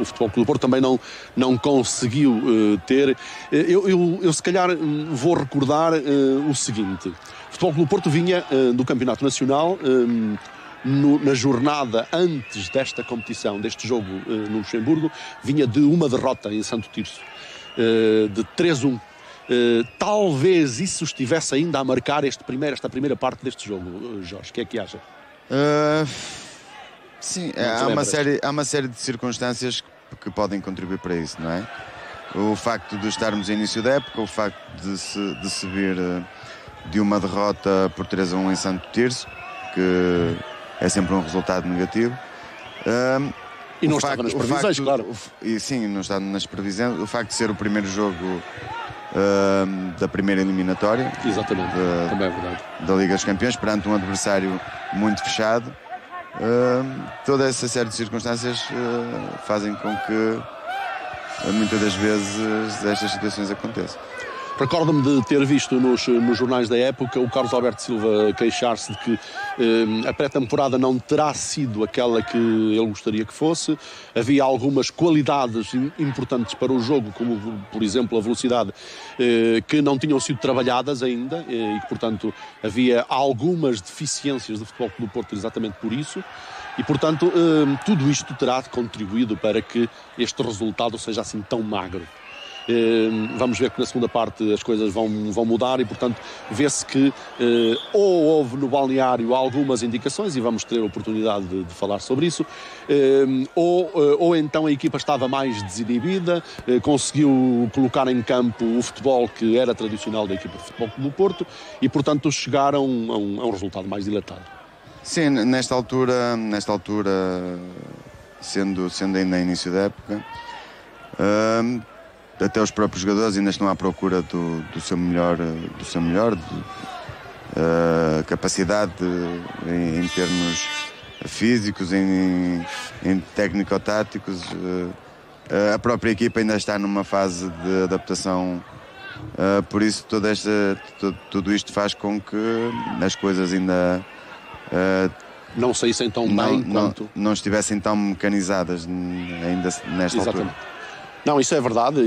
Futebol Clube do Porto também não conseguiu ter. Eu se calhar vou recordar o seguinte: o Futebol Clube do Porto vinha do Campeonato Nacional na jornada antes desta competição, deste jogo no Luxemburgo, vinha de uma derrota em Santo Tirso, de 3-1. Talvez isso estivesse ainda a marcar esta primeira parte deste jogo, Jorge. O que é que acha? Sim, há uma série de circunstâncias que podem contribuir para isso, não é? O facto de estarmos em início da época, o facto de se vir de uma derrota por 3-1 em Santo Tirso, que é sempre um resultado negativo. E não estava nas previsões, claro. Sim, não está nas previsões. O facto de ser o primeiro jogo da primeira eliminatória. Exatamente, também é verdade. Da Liga dos Campeões, perante um adversário muito fechado. Toda essa série de circunstâncias fazem com que muitas das vezes estas situações aconteçam. Recordo-me de ter visto nos jornais da época o Carlos Alberto Silva queixar-se de que a pré-temporada não terá sido aquela que ele gostaria que fosse. Havia algumas qualidades importantes para o jogo, como por exemplo a velocidade, que não tinham sido trabalhadas ainda e que portanto havia algumas deficiências do Futebol Clube do Porto exatamente por isso. E, portanto, tudo isto terá contribuído para que este resultado seja assim tão magro. Vamos ver que na segunda parte as coisas vão mudar e, portanto, vê-se que ou houve no balneário algumas indicações, e vamos ter a oportunidade de falar sobre isso, ou então a equipa estava mais desinibida, conseguiu colocar em campo o futebol que era tradicional da equipa de Futebol Clube do Porto e, portanto, chegaram a um resultado mais dilatado. Sim, nesta altura sendo ainda início da época, até os próprios jogadores ainda estão à procura do seu melhor capacidade em termos físicos, em técnico-táticos. A própria equipa ainda está numa fase de adaptação, por isso tudo isto faz com que as coisas ainda não saíssem tão bem quanto... Não estivessem tão mecanizadas ainda nesta altura. Não, isso é verdade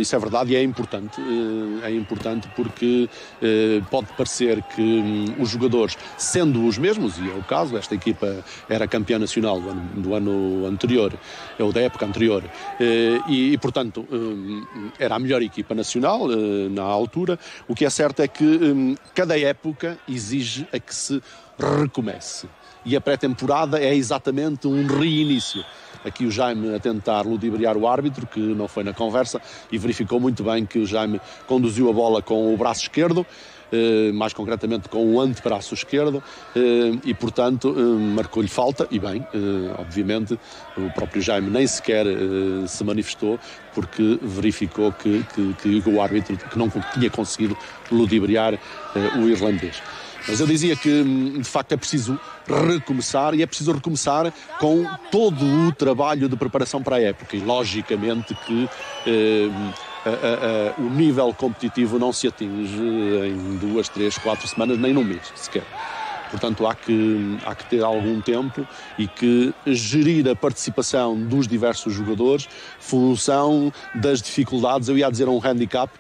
e é importante porque pode parecer que os jogadores, sendo os mesmos, e é o caso, esta equipa era campeã nacional do ano anterior, ou da época anterior, e portanto era a melhor equipa nacional na altura. O que é certo é que cada época exige a que se recomece. E a pré-temporada é exatamente um reinício. Aqui o Jaime a tentar ludibriar o árbitro, que não foi na conversa, e verificou muito bem que o Jaime conduziu a bola com o braço esquerdo, mais concretamente com o antebraço esquerdo, e portanto marcou-lhe falta, e bem, obviamente o próprio Jaime nem sequer se manifestou, porque verificou que o árbitro que não tinha conseguido ludibriar o irlandês. Mas eu dizia que, de facto, é preciso recomeçar, e é preciso recomeçar com todo o trabalho de preparação para a época. E, logicamente, que o nível competitivo não se atinge em 2, 3, 4 semanas, nem num mês sequer. Portanto, há que ter algum tempo e que gerir a participação dos diversos jogadores, função das dificuldades, eu ia dizer um handicap,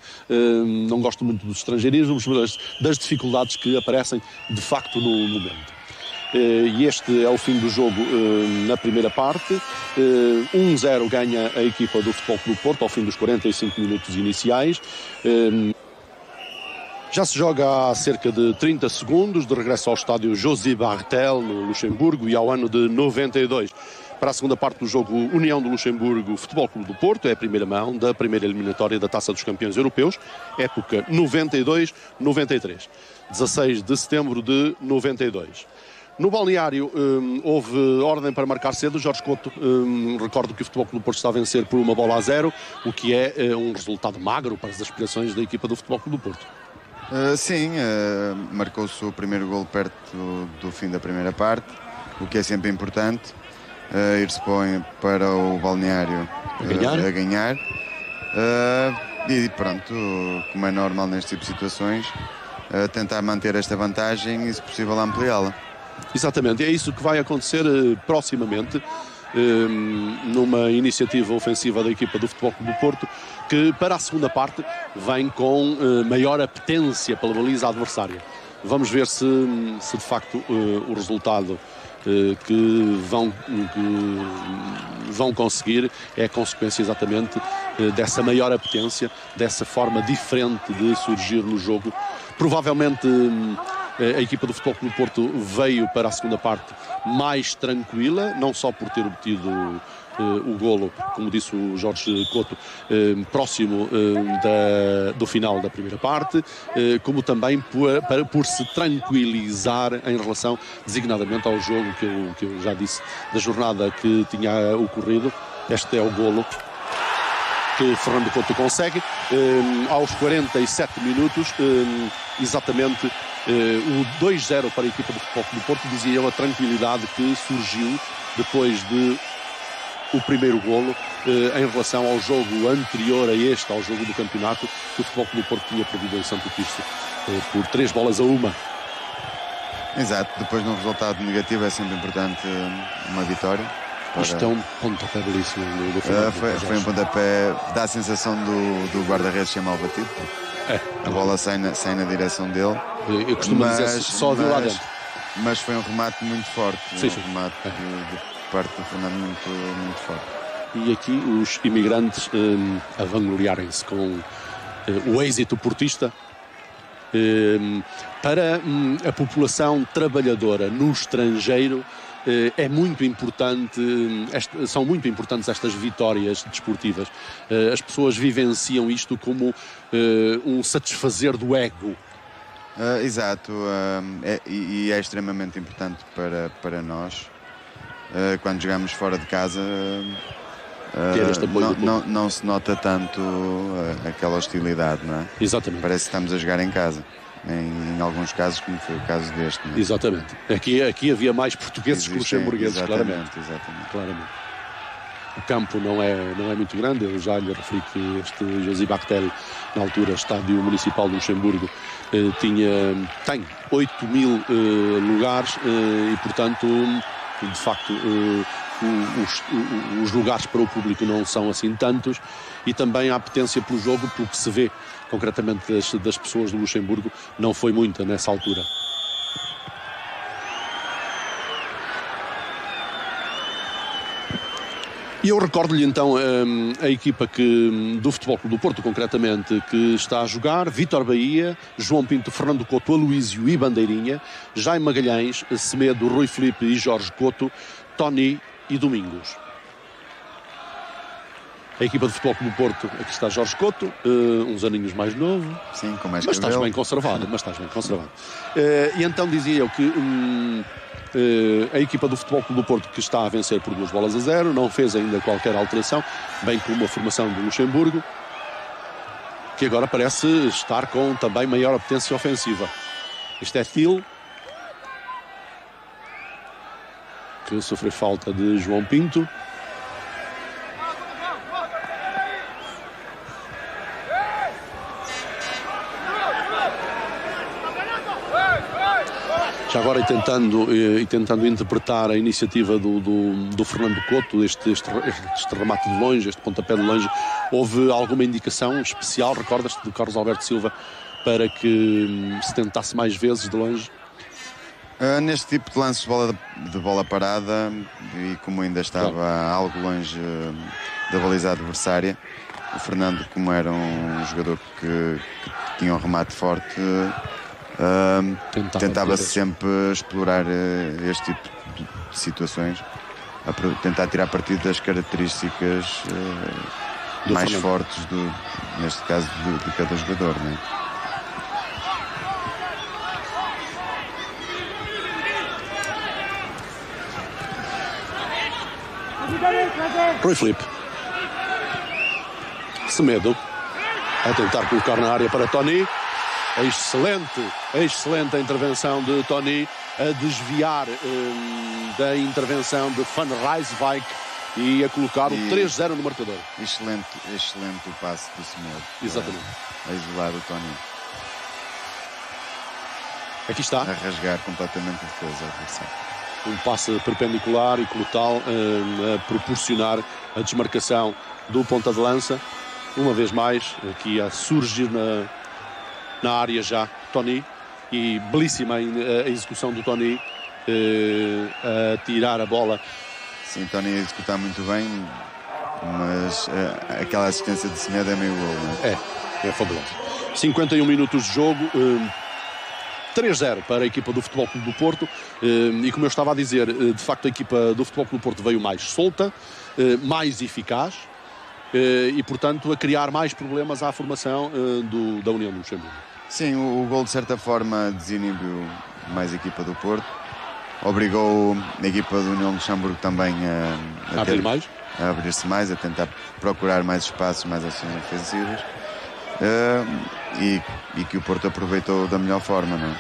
não gosto muito dos estrangeirismos, mas das dificuldades que aparecem de facto no momento. E este é o fim do jogo na primeira parte. 1-0 ganha a equipa do Futebol Clube do Porto ao fim dos 45 minutos iniciais. Já se joga há cerca de 30 segundos, de regresso ao estádio José Bartel, no Luxemburgo, e ao ano de 92. Para a segunda parte do jogo, União do Luxemburgo, Futebol Clube do Porto, é a primeira mão da primeira eliminatória da Taça dos Campeões Europeus, época 92-93, 16 de setembro de 92. No balneário houve ordem para marcar cedo. Jorge Couto, recordo que o Futebol Clube do Porto está a vencer por 1-0, o que é um resultado magro para as aspirações da equipa do Futebol Clube do Porto. Sim, marcou-se o primeiro golo perto do fim da primeira parte, o que é sempre importante. Ir-se para o balneário a ganhar. E pronto, como é normal neste tipo de situações, tentar manter esta vantagem e, se possível, ampliá-la. Exatamente, é isso que vai acontecer proximamente, numa iniciativa ofensiva da equipa do Futebol Clube do Porto, que para a segunda parte vem com maior apetência pela baliza adversária. Vamos ver se de facto o resultado que vão conseguir é a consequência exatamente dessa maior apetência, dessa forma diferente de surgir no jogo. Provavelmente a equipa do Futebol Clube do Porto veio para a segunda parte mais tranquila, não só por ter obtido o golo, como disse o Jorge Couto, próximo do final da primeira parte, como também por se tranquilizar em relação designadamente ao jogo que eu já disse da jornada que tinha ocorrido. Este é o golo que Fernando Couto consegue aos 47 minutos, exatamente o 2-0 para a equipa do Futebol Clube do Porto. Dizia eu, a tranquilidade que surgiu depois de o primeiro golo em relação ao jogo anterior a este, ao jogo do campeonato, que o Futebol Clube do Porto tinha perdido em Santo Tirso por 3-1. Exato, depois de um resultado negativo é sempre importante uma vitória. Isto é um pontapé belíssimo do Fernando. Foi um pontapé, dá a sensação do guarda-redes ser mal batido. A bola sai na direção dele. Eu costumo dizer só viu lá dentro. Mas foi um remate muito forte. Sim, um remate de parte do Fernando muito forte. E aqui os imigrantes a vangloriarem-se com o êxito portista. Para a população trabalhadora no estrangeiro é muito importante, são muito importantes estas vitórias desportivas. As pessoas vivenciam isto como um satisfazer do ego. Exato, e é extremamente importante para nós. Quando jogamos fora de casa, não se nota tanto aquela hostilidade, não é? Exatamente. Parece que estamos a jogar em casa. Em alguns casos, como foi o caso deste. Não é? Exatamente. Aqui havia mais portugueses que luxemburgueses, claramente. O campo não é muito grande. Eu já lhe referi que este José Bactel, na altura, estádio municipal de Luxemburgo, tem 8.000 lugares e, portanto, de facto, os lugares para o público não são assim tantos, e também a apetência pelo jogo, pelo que se vê concretamente das pessoas do Luxemburgo, não foi muita nessa altura. E eu recordo-lhe então a equipa do Futebol Clube do Porto, concretamente, que está a jogar: Vítor Bahia, João Pinto, Fernando Couto, Aloísio e Bandeirinha, Jaime Magalhães, Semedo, Rui Filipe e Jorge Couto, Tony e Domingos. A equipa do Futebol Clube do Porto, aqui está Jorge Couto, uns aninhos mais novo. Sim, com mais mas cabelo. Estás bem conservado. E então dizia eu que a equipa do Futebol Clube do Porto, que está a vencer por 2-0, não fez ainda qualquer alteração, bem como a formação do Luxemburgo, que agora parece estar com também maior apetência ofensiva. Este é Thiel, que sofreu falta de João Pinto. Já agora tentando interpretar a iniciativa do Fernando Couto, este remate de longe, este pontapé de longe, houve alguma indicação especial, recordas-te, do Carlos Alberto Silva, para que se tentasse mais vezes de longe? Neste tipo de lances de bola parada, e como ainda estava algo longe da baliza adversária, o Fernando, como era um jogador que tinha um remate forte, tentava sempre explorar este tipo de situações, tentar tirar partido das características mais fortes, neste caso, de cada jogador, não é? Rui Filipe, Semedo a tentar colocar na área para Tony. Excelente a intervenção de Tony, a desviar da intervenção de Van Rijswijk e a colocar o 3-0 no marcador. Excelente o passe do Semedo. Exatamente. A isolar o Tony. Aqui está. A rasgar completamente a defesa adversária. Um passe perpendicular e como tal a proporcionar a desmarcação do ponta de lança. Uma vez mais, aqui a surgir na área já Tony, e belíssima a execução do Tony a tirar a bola. Sim, Tony a executar muito bem, mas aquela assistência de Semedo é meio gol, não é? É fabuloso. 51 minutos de jogo, 3-0 para a equipa do Futebol Clube do Porto, e como eu estava a dizer, de facto a equipa do Futebol Clube do Porto veio mais solta, mais eficaz, e portanto a criar mais problemas à formação da União do Luxemburgo. Sim, o gol de certa forma desinibiu mais a equipa do Porto, obrigou a equipa do União do Luxemburgo também a abrir-se mais, a tentar procurar mais espaços, mais ações ofensivas, e que o Porto aproveitou da melhor forma, não é?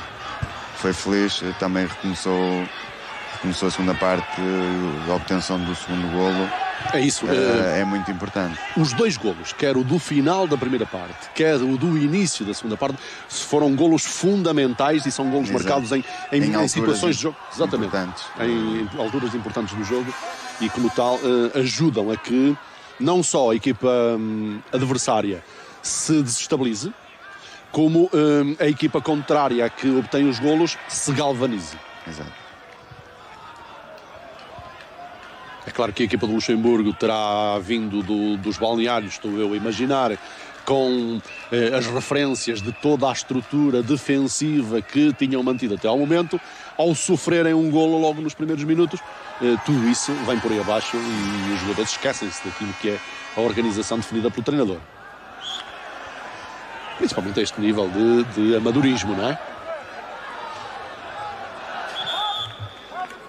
Foi feliz, também recomeçou a segunda parte, a obtenção do segundo golo. É isso. É muito importante. Os dois golos, quer o do final da primeira parte, quer o do início da segunda parte, foram golos fundamentais e são golos marcados em situações de jogo. Exatamente. Em alturas importantes do jogo, e como tal ajudam a que não só a equipa adversária se desestabilize, como a equipa contrária que obtém os golos se galvanize. Exato. É claro que a equipa do Luxemburgo terá vindo dos balneários, estou eu a imaginar, com as referências de toda a estrutura defensiva que tinham mantido até ao momento. Ao sofrerem um golo logo nos primeiros minutos, tudo isso vem por aí abaixo e os jogadores esquecem-se daquilo que é a organização definida pelo treinador. Principalmente a este nível de amadorismo, não é?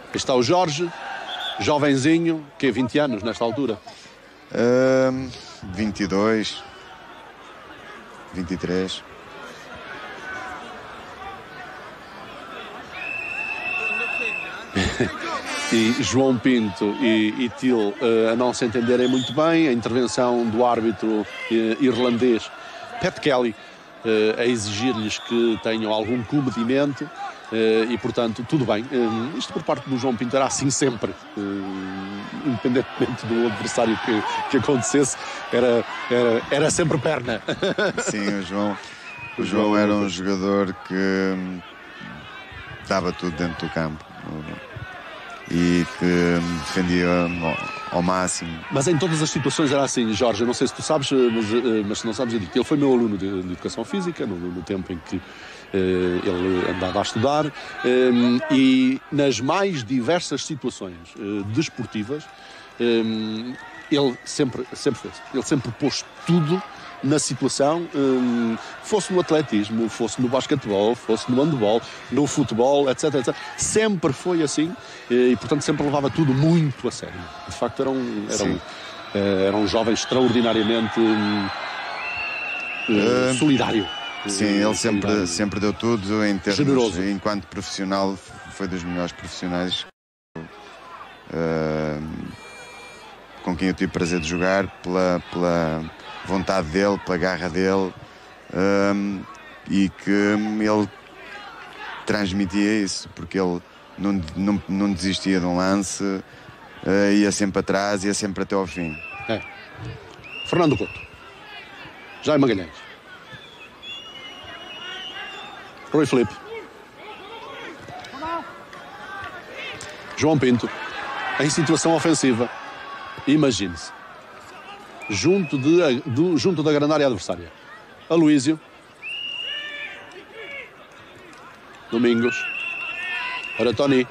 Aqui está o Jorge, jovenzinho, que é 20 anos nesta altura? 22, 23. E João Pinto e Till a não se entenderem muito bem, a intervenção do árbitro irlandês Pat Kelly a exigir-lhes que tenham algum comedimento, e portanto tudo bem. Isto por parte do João Pinto era assim sempre, independentemente do adversário que acontecesse, era sempre perna. Sim, o João era um jogador que dava tudo dentro do campo e que defendia ao máximo. Mas em todas as situações era assim, Jorge. Eu não sei se tu sabes, mas se não sabes, eu digo que ele foi meu aluno de Educação Física no tempo em que ele andava a estudar, e nas mais diversas situações desportivas ele sempre fez. Ele sempre pôs tudo na situação, fosse no atletismo, fosse no basquetebol, fosse no handebol, no futebol, etc, etc. Sempre foi assim, e portanto sempre levava tudo muito a sério. De facto era um jovem extraordinariamente solidário. Sim, ele sempre deu tudo em termos, generoso. Enquanto profissional foi dos melhores profissionais com quem eu tive prazer de jogar, pela vontade dele, pela garra dele, e que ele transmitia isso, porque ele não desistia de um lance, ia sempre atrás, ia sempre até ao fim. Fernando Couto, Jaime Magalhães, Rui Filipe, João Pinto, em situação ofensiva, imagine-se, junto da grande área adversária, Aloísio, Domingos, para Tony,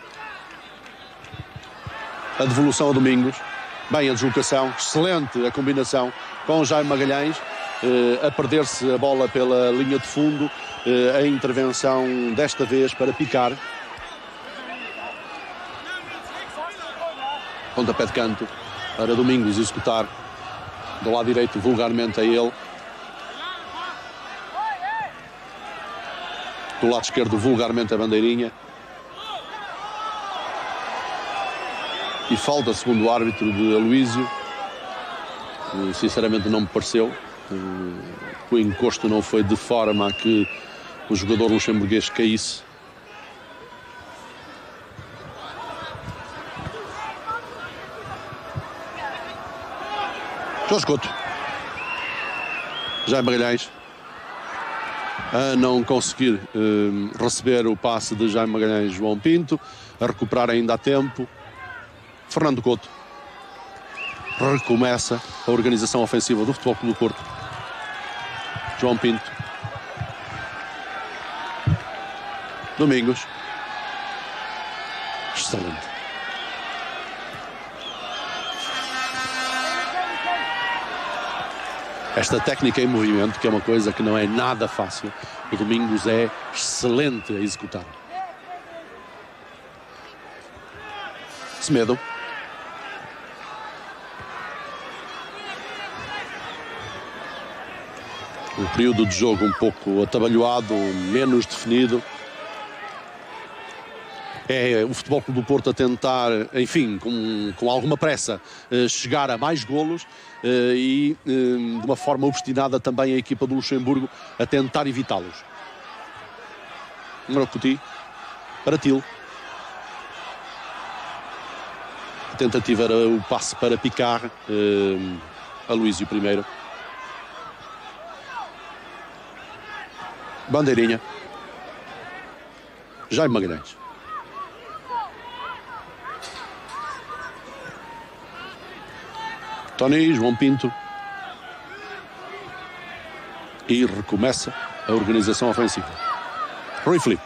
a devolução a Domingos, bem a deslocação, excelente a combinação com Jaime Magalhães, a perder-se a bola pela linha de fundo, a intervenção desta vez para picar, pontapé de canto para Domingos executar do lado direito, vulgarmente a ele, do lado esquerdo, vulgarmente a bandeirinha, e falta, segundo o árbitro, de Aloísio. Sinceramente não me pareceu, o encosto não foi de forma a que o jogador luxemburguês caísse. Jorge Couto, Jaime Magalhães, a não conseguir receber o passe de Jaime Magalhães. João Pinto a recuperar ainda a tempo. Fernando Couto recomeça a organização ofensiva do Futebol Clube do Porto. João Pinto, Domingos, excelente. Esta técnica em movimento, que é uma coisa que não é nada fácil, o Domingos é excelente a executar. Semedo. Um período de jogo um pouco atabalhoado, menos definido. É o Futebol Clube do Porto a tentar, enfim, com alguma pressa, chegar a mais golos e de uma forma obstinada também a equipa do Luxemburgo a tentar evitá-los. Morocuti para Til. A tentativa era o passe para Picard, Aloísio primeiro. Bandeirinha. Jaime Magalhães. Tony, João Pinto. E recomeça a organização ofensiva. Rui Filipe.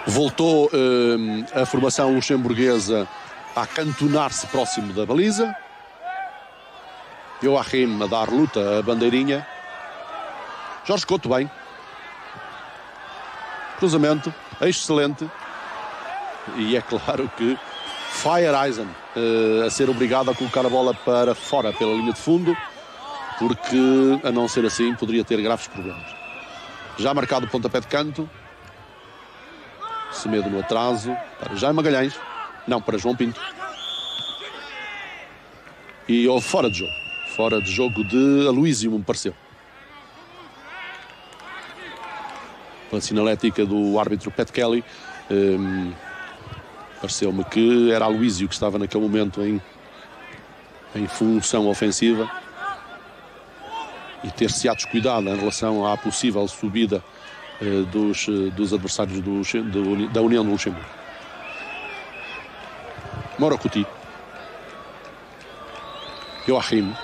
Voltou a formação luxemburguesa a acantonar-se próximo da baliza. Joachim a dar luta a bandeirinha. Jorge Couto bem. Cruzamento excelente. E é claro que Feyereisen a ser obrigado a colocar a bola para fora pela linha de fundo, porque a não ser assim poderia ter graves problemas. Já marcado o pontapé de canto. Semedo no atraso para Jaime Magalhães. Não, para João Pinto. E fora de jogo. Fora de jogo de Aloísio, me pareceu. Pela sinalética do árbitro Pat Kelly, pareceu-me que era Aloísio que estava naquele momento em função ofensiva e ter-se-á descuidado em relação à possível subida dos adversários da União do Luxemburgo. Morocuti. Joachim.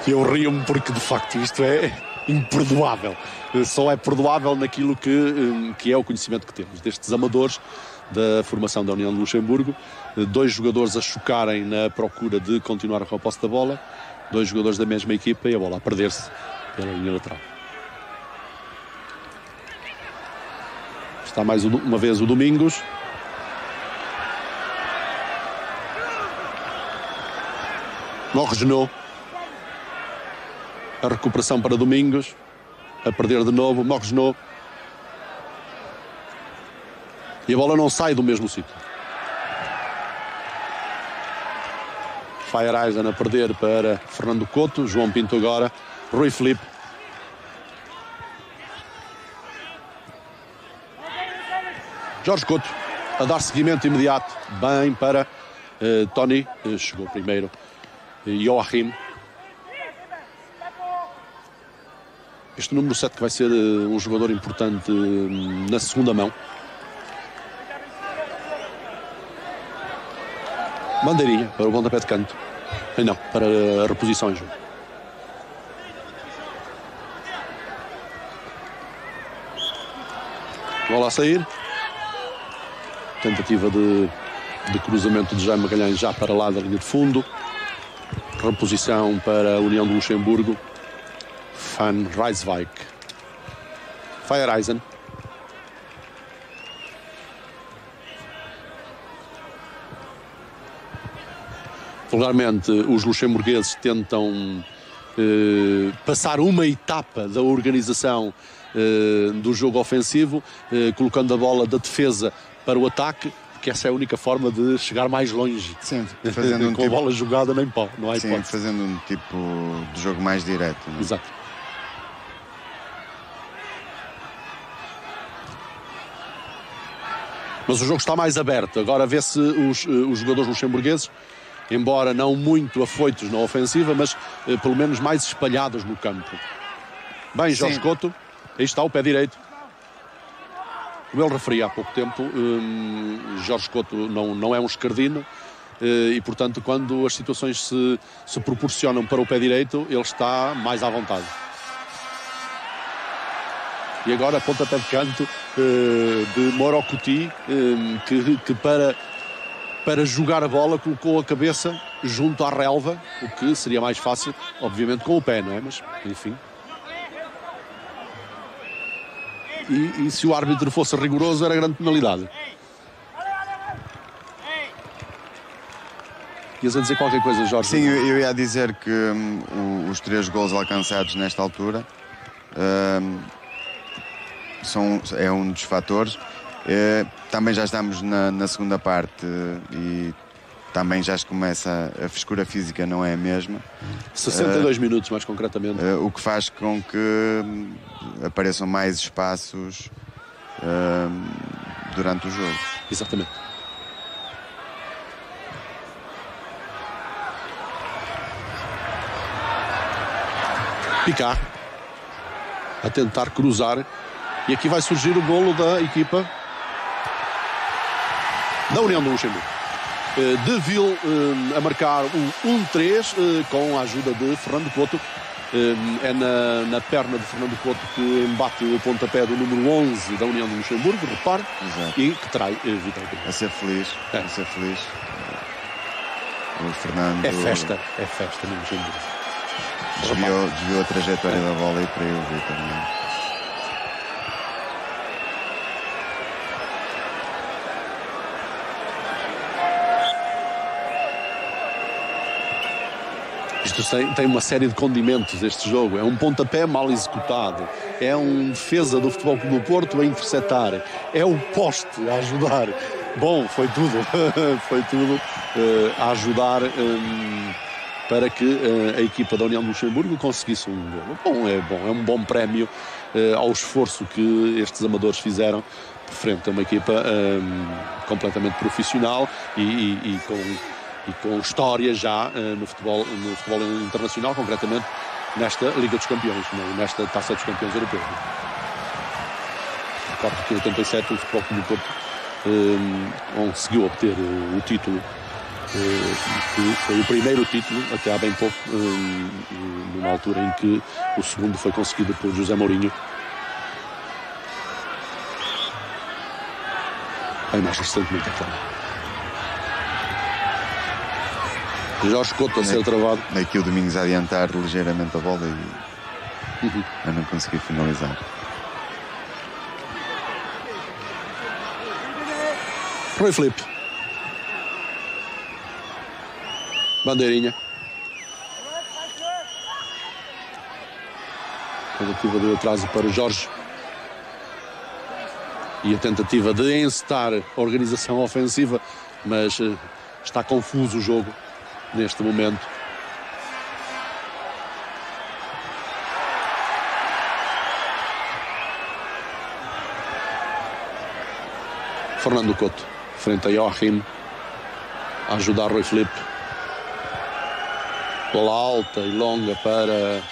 Eu rio-me porque de facto isto é imperdoável. Só é perdoável naquilo que é o conhecimento que temos destes amadores da formação da União de Luxemburgo. Dois jogadores a chocarem na procura de continuar com a posse da bola, dois jogadores da mesma equipa e a bola a perder-se pela linha lateral. Está mais uma vez o Domingos. Morgenot. A recuperação para Domingos. A perder de novo. Morgenot. E a bola não sai do mesmo sítio. Feyereisen a perder para Fernando Couto. João Pinto agora. Rui Filipe. Jorge Couto a dar seguimento imediato. Bem para Tony. Chegou primeiro. Joachim. Este número 7 que vai ser um jogador importante na segunda mão. Bandeirinha para o pontapé de canto. Não, para a reposição em jogo. Bola a sair. Tentativa de cruzamento de Jaime Magalhães já para lá da linha de fundo. Reposição para a União do Luxemburgo. Van Rijswijk. Feyereisen. Vulgarmente, os luxemburgueses tentam passar uma etapa da organização do jogo ofensivo, colocando a bola da defesa para o ataque, porque essa é a única forma de chegar mais longe. Sim, fazendo com a bola jogada nem pode, não há hipótese. Fazendo um tipo de jogo mais direto. Não é? Exato. Mas o jogo está mais aberto. Agora vê-se os jogadores luxemburgueses, embora não muito afoitos na ofensiva, mas pelo menos mais espalhados no campo. Bem, Jorge Couto, aí está o pé direito. Como ele referia há pouco tempo, Jorge Couto não é um esquerdino e, portanto, quando as situações se proporcionam para o pé direito, ele está mais à vontade. E agora pontapé de canto de Morocouti, que para jogar a bola colocou a cabeça junto à relva, o que seria mais fácil, obviamente, com o pé, não é? Mas, enfim. E se o árbitro fosse rigoroso, era grande penalidade. Ias a dizer qualquer coisa, Jorge? Sim, eu ia dizer que os 3 golos alcançados nesta altura é um dos fatores. Também já estamos na segunda parte e também já começa a frescura física, não é a mesma. 62 minutos, mais concretamente. O que faz com que apareçam mais espaços durante o jogo. Exatamente. Picard a tentar cruzar. E aqui vai surgir o golo da equipa da União do Luxemburgo. De Ville a marcar o 1-3 com a ajuda de Fernando Couto. É na perna de Fernando Couto que embate o pontapé do número 11 da União do Luxemburgo, repare. Exato. E que trai vitória. A ser feliz. A ser feliz. O Fernando... É festa no Luxemburgo. Desviou a trajetória da bola e para eu ver também. Isto tem uma série de condimentos, este jogo. É um pontapé mal executado, é um defesa do Futebol Clube do Porto a interceptar, é o poste a ajudar. Bom, foi tudo foi tudo a ajudar para que a equipa da União de Luxemburgo conseguisse um golo. É um bom prémio ao esforço que estes amadores fizeram frente a uma equipa completamente profissional e com história já no futebol internacional, concretamente nesta Liga dos Campeões, nesta Taça dos Campeões Europeus. Recordo que em 87 o Futebol Clube do Porto conseguiu obter o título, que foi o primeiro título até há bem pouco, numa altura em que o segundo foi conseguido por José Mourinho. Aí mais recentemente também. Jorge Couto a ser travado. Aqui o Domingos a adiantar ligeiramente a bola e eu não consegui finalizar. Rui Filipe. Bandeirinha. Tentativa de atraso para o Jorge. E a tentativa de encetar a organização ofensiva, mas está confuso o jogo neste momento. Fernando Couto frente a Joachim a ajudar Rui Filipe. Bola alta e longa para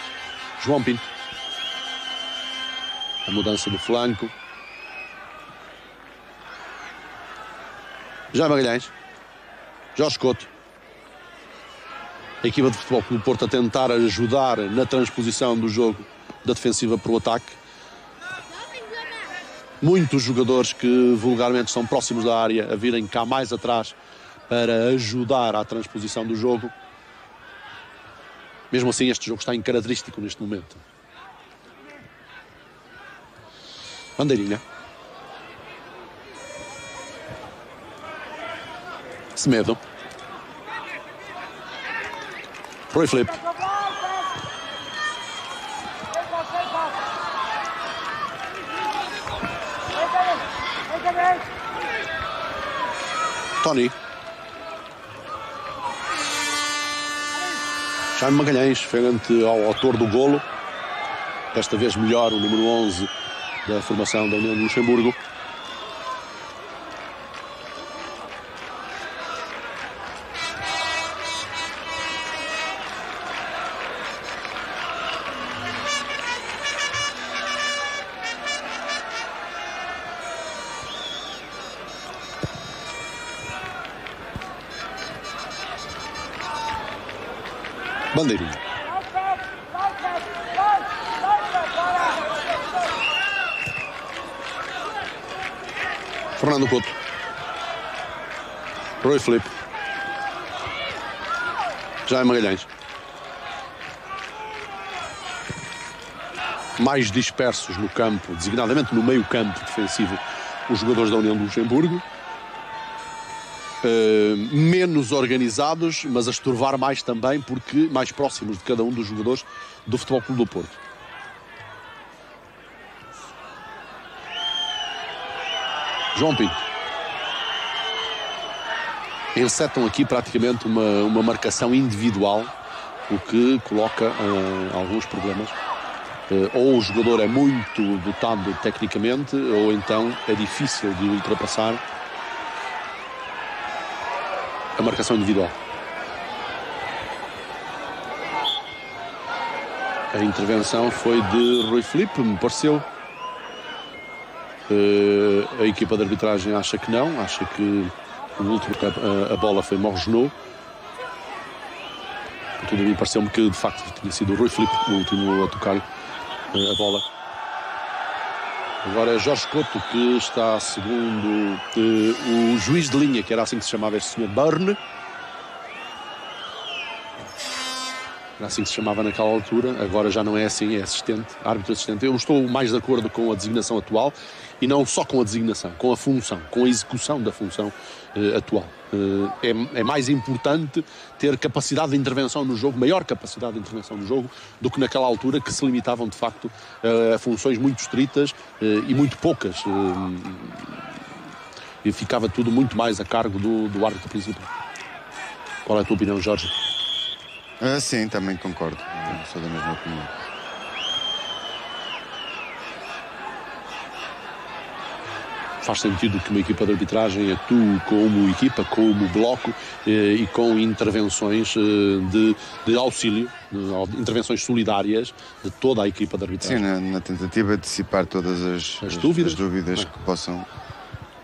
João Pinto. A mudança do flanco. Já Magalhães. Jorge Couto. A equipa de Futebol Clube do Porto a tentar ajudar na transposição do jogo da defensiva para o ataque. Muitos jogadores que vulgarmente são próximos da área a virem cá mais atrás para ajudar à transposição do jogo. Mesmo assim, este jogo está incaracterístico neste momento. Bandeirinha. Semedo. Rui Filipe. Tony. Jaime Magalhães, frente ao autor do golo. Desta vez melhor, o número 11 da formação da União de Luxemburgo. bandeirinha. Fernando Couto. Rui Filipe. Jaime Magalhães. Mais dispersos no campo, designadamente no meio campo defensivo, os jogadores da União de Luxemburgo. Menos organizados, mas a estorvar mais também, porque mais próximos de cada um dos jogadores do Futebol Clube do Porto. João Pinto. Encetam aqui praticamente uma marcação individual, o que coloca alguns problemas. Ou o jogador é muito dotado tecnicamente, ou então é difícil de ultrapassar a marcação individual. A intervenção foi de Rui Filipe, me pareceu. A equipa de arbitragem acha que não, acha que o último a bola foi Morgenot. Tudo a mim pareceu-me que de facto tinha sido o Rui Filipe o último a tocar a bola. Agora é Jorge Couto que está segundo o juiz de linha, que era assim que se chamava este senhor Burn. Era assim que se chamava naquela altura, agora já não é assim, é assistente, árbitro assistente. Eu estou mais de acordo com a designação atual e não só com a designação, com a função, com a execução da função atual. É mais importante ter capacidade de intervenção no jogo, maior capacidade de intervenção no jogo, do que naquela altura que se limitavam de facto a funções muito estritas e muito poucas. E ficava tudo muito mais a cargo do árbitro principal. Qual é a tua opinião, Jorge? Sim, também concordo. Sou da mesma opinião. Faz sentido que uma equipa de arbitragem atue como equipa, como bloco e com intervenções de auxílio, intervenções solidárias de toda a equipa de arbitragem. Sim, na tentativa de dissipar todas as dúvidas que possam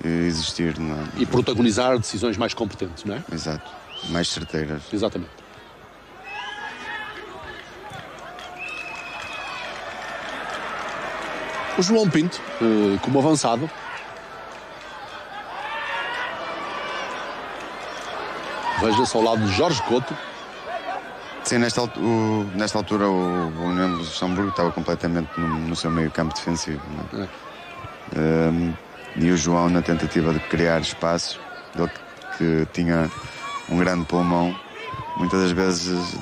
existir. E protagonizar decisões mais competentes, não é? Exato, mais certeiras. Exatamente. O João Pinto, como avançado, veja-se ao lado de Jorge Couto. Sim, nesta altura o União de Luxemburgo estava completamente no seu meio campo defensivo. Não é? E o João, na tentativa de criar espaço, ele que tinha um grande pulmão, muitas das vezes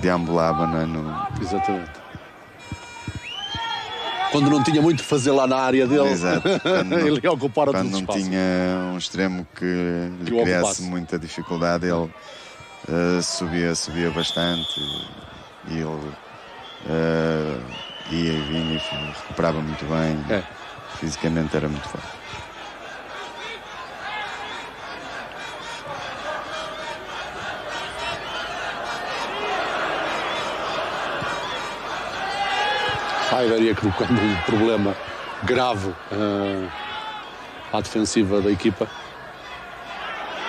deambulava, não é? Exatamente. Quando não tinha muito que fazer lá na área dele, ele ia ocupar outros espaços. Quando não tinha um extremo que lhe criasse muita dificuldade, ele subia bastante e ele ia e vinha e recuperava muito bem. Fisicamente era muito forte. Faiver ia colocando um problema grave à defensiva da equipa.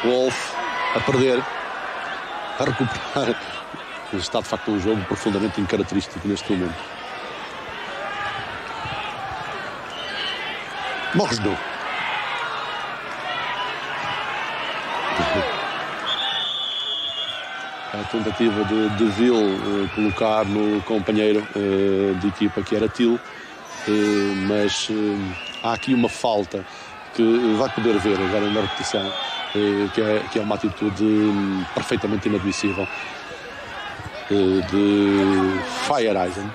Wolf a perder, a recuperar. Está de facto um jogo profundamente incaracterístico neste momento. Morgenot. A tentativa de Ville colocar no companheiro de equipa, que era Til, mas há aqui uma falta que vai poder ver agora na repetição, que é uma atitude perfeitamente inadmissível de Feyereisen,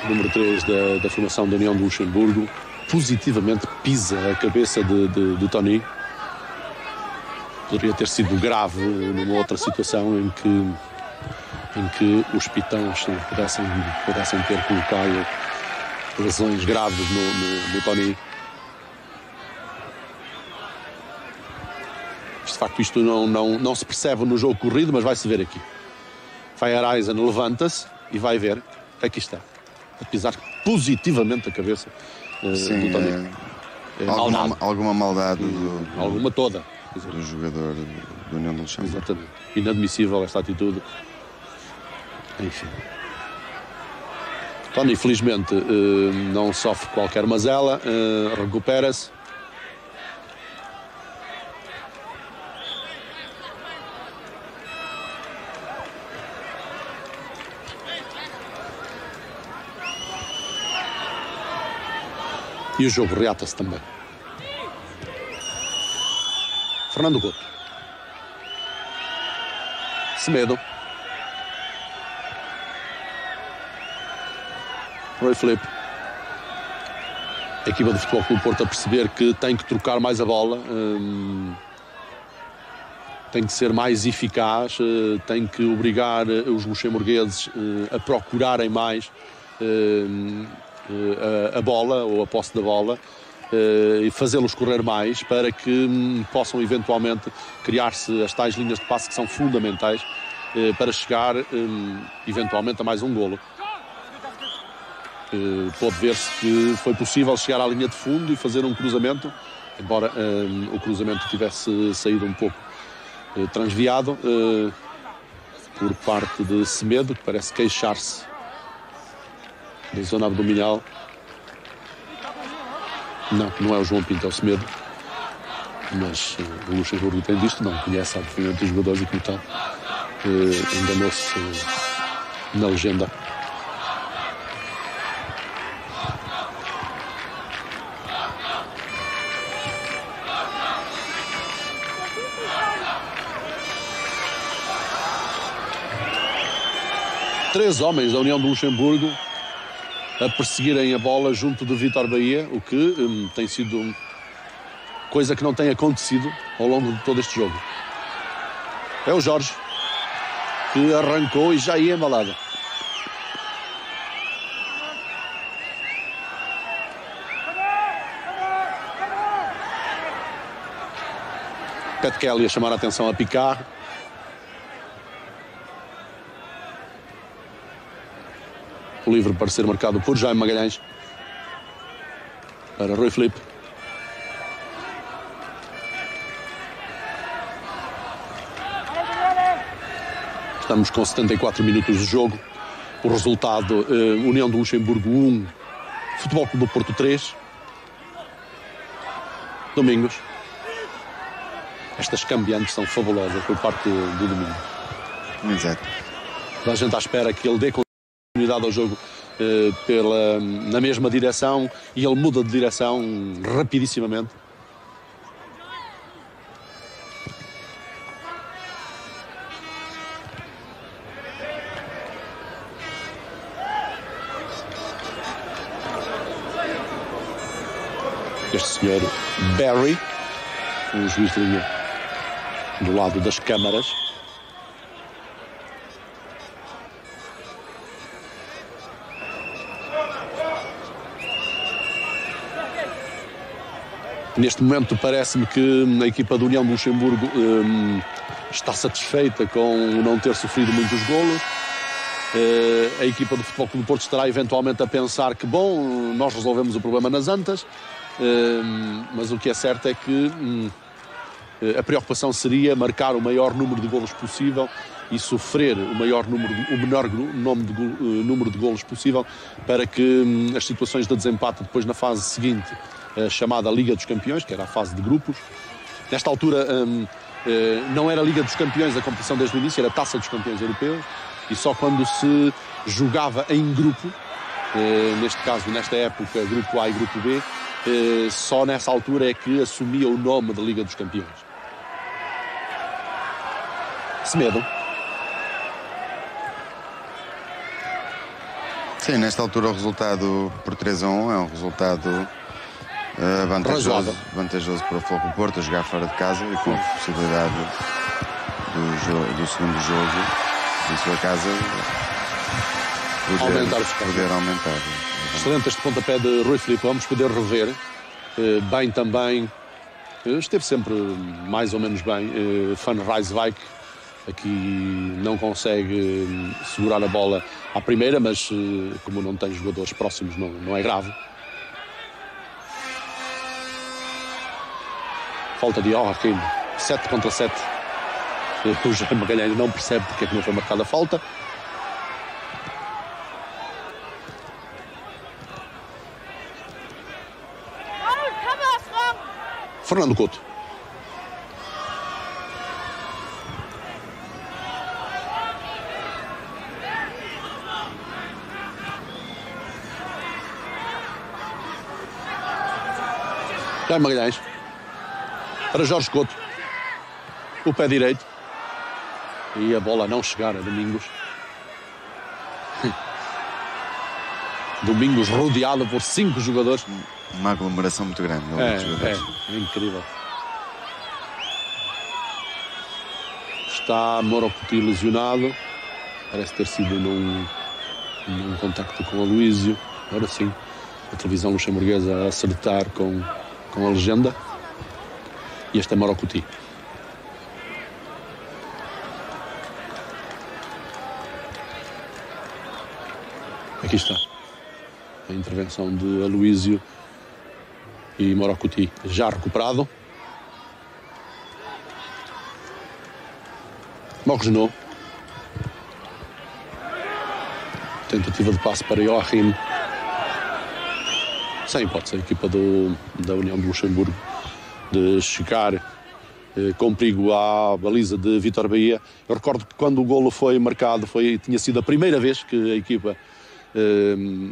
número 3 da formação da União de Luxemburgo. Positivamente pisa a cabeça de Tony. Poderia ter sido grave numa outra situação em que os pitões pudessem ter colocado lesões graves no Tony. De facto, isto não se percebe no jogo corrido, mas vai-se ver aqui. Feyereisen levanta-se e vai ver. Aqui está. A pisar positivamente a cabeça do Tony. Alguma maldade alguma toda do jogador do União de Luxemburgo. Exatamente. Inadmissível esta atitude. Enfim. Tony, felizmente, não sofre qualquer mazela, recupera-se. E o jogo reata-se também. Fernando Couto. Semedo. Roy Philippe. A equipa do Futebol Clube Porto a perceber que tem que trocar mais a bola, tem que ser mais eficaz, tem que obrigar os luxemburgueses a procurarem mais a bola ou a posse da bola e fazê-los correr mais para que possam eventualmente criar-se as tais linhas de passe que são fundamentais para chegar eventualmente a mais um golo. Pode ver-se que foi possível chegar à linha de fundo e fazer um cruzamento, embora o cruzamento tivesse saído um pouco transviado por parte de Semedo, que parece queixar-se da zona abdominal. Não é o João Pinto, é o Semedo, mas o Luxemburgo tem disto, não conhece absolutamente os jogadores e como tal enganou-se na legenda. Três homens da União de Luxemburgo a perseguirem a bola junto do Vítor Bahia, o que tem sido coisa que não tem acontecido ao longo de todo este jogo. É o Jorge que arrancou e já ia embalado. Pat Kelly a chamar a atenção a Picard. O livre para ser marcado por Jaime Magalhães. Para Rui Filipe. Estamos com 74 minutos de jogo. O resultado, União de Luxemburgo 1, Futebol Clube do Porto 3. Domingos. Estas cambiantes são fabulosas por parte do Domingo. Exato. A gente à espera que ele dê continuidade ao jogo na mesma direção e ele muda de direção rapidissimamente. Este senhor Barry, um juiz de linha do lado das câmaras. Neste momento parece-me que a equipa da União de Luxemburgo está satisfeita com não ter sofrido muitos golos. A equipa do Futebol Clube do Porto estará eventualmente a pensar que, bom, nós resolvemos o problema nas antas, mas o que é certo é que a preocupação seria marcar o maior número de golos possível e sofrer o menor número de golos possível para que as situações de desempate depois na fase seguinte, a chamada Liga dos Campeões, que era a fase de grupos. Nesta altura não era Liga dos Campeões a competição desde o início, era Taça dos Campeões Europeus, e só quando se jogava em grupo, neste caso, nesta época, Grupo A e Grupo B, só nessa altura é que assumia o nome de Liga dos Campeões. Semedo. Sim, nesta altura o resultado por 3-1 é um resultado vantajoso para o Futebol Clube do Porto, a jogar fora de casa e com a possibilidade do segundo jogo em sua casa poder aumentar. Excelente este pontapé de Rui Filipe, vamos poder rever bem também, esteve sempre mais ou menos bem, Van Rijswijk, aqui não consegue segurar a bola à primeira, mas como não tem jogadores próximos não é grave. Falta de Joachim, 7 contra 7. O Jaime Magalhães não percebe porque é que não foi marcada a falta. Fernando Couto. Jaime Magalhães. Para Jorge Couto. O pé direito. E a bola não chegar a Domingos. Domingos rodeado por 5 jogadores. Uma aglomeração muito grande. É incrível. Está Morocoti lesionado. Parece ter sido num contacto com o Aloísio. Agora sim, a televisão luxemburguesa a acertar com a legenda. E este é Morocoti. Aqui está a intervenção de Aloísio e Morocoti já recuperado. Morgenot. Tentativa de passe para Joachim. Sem hipótese, a equipa da União de Luxemburgo de chegar com perigo à baliza de Vítor Bahia. Eu recordo que quando o golo foi marcado tinha sido a primeira vez que a equipa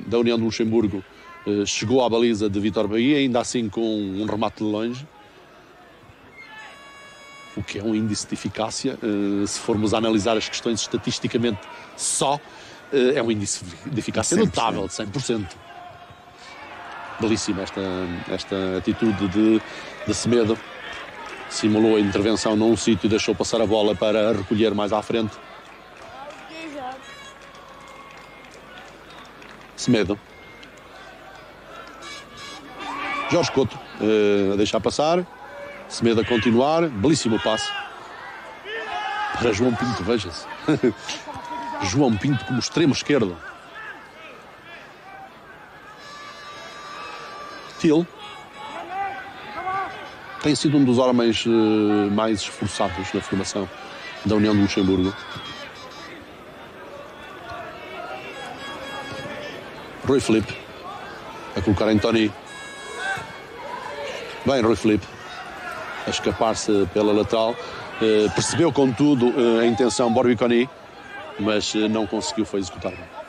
da União de Luxemburgo chegou à baliza de Vítor Bahia, ainda assim com um remate de longe, o que é um índice de eficácia. Se formos a analisar as questões estatisticamente só, é um índice de eficácia 100%. Notável, de 100%. Belíssima esta atitude de Semedo. Simulou a intervenção num sítio e deixou passar a bola para recolher mais à frente. Semedo. Jorge Couto a deixar passar. Semedo a continuar. Belíssimo passe para João Pinto, veja-se. João Pinto como extremo esquerdo. Till tem sido um dos homens mais esforçados na formação da União de Luxemburgo. Rui Filipe a colocar em Tony. Bem, Rui Filipe a escapar-se pela lateral. Percebeu, contudo, a intenção Borbiconi, mas não conseguiu, foi executar bem.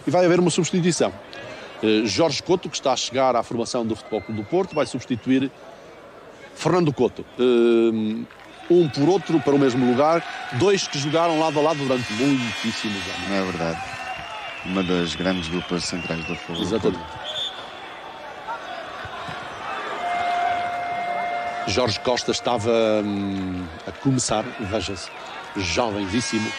E vai haver uma substituição. Jorge Couto, que está a chegar à formação do Futebol Clube do Porto, vai substituir Fernando Couto. Um por outro para o mesmo lugar, 2 que jogaram lado a lado durante muitíssimos anos. Não é verdade. Uma das grandes duplas centrais do futebol. Exatamente. Jorge Costa estava a começar, veja-se, jovenzíssimo.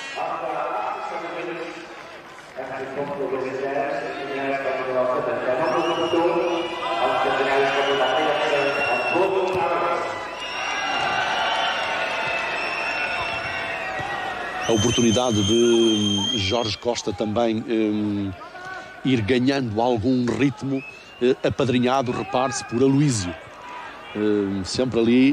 A oportunidade de Jorge Costa também ir ganhando algum ritmo, apadrinhado, repare-se, por Aloísio. Sempre ali,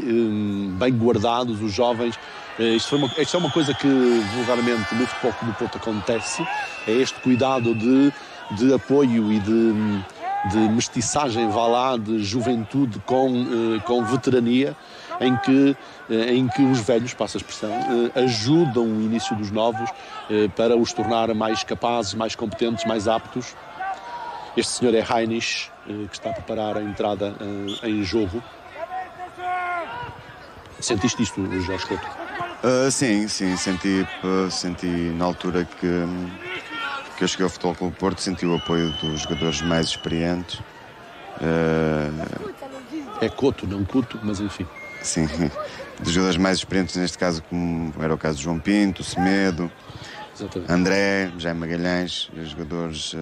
bem guardados os jovens. Isto é uma coisa que vulgarmente no Futebol Clube do Porto acontece, é este cuidado de apoio e de mestiçagem, vá lá, de juventude com veterania, em que os velhos, passa a expressão, ajudam o início dos novos para os tornar mais capazes, mais competentes, mais aptos. Este senhor é Heinrich, que está a preparar a entrada em jogo. Sentiste isto, Jorge Couto? Sim, senti na altura que eu cheguei ao Futebol Clube do Porto, senti o apoio dos jogadores mais experientes. É Couto, não Couto, mas enfim. Sim, dos jogadores mais experientes, neste caso, como era o caso de João Pinto, Semedo, exatamente. André, Jaime Magalhães, jogadores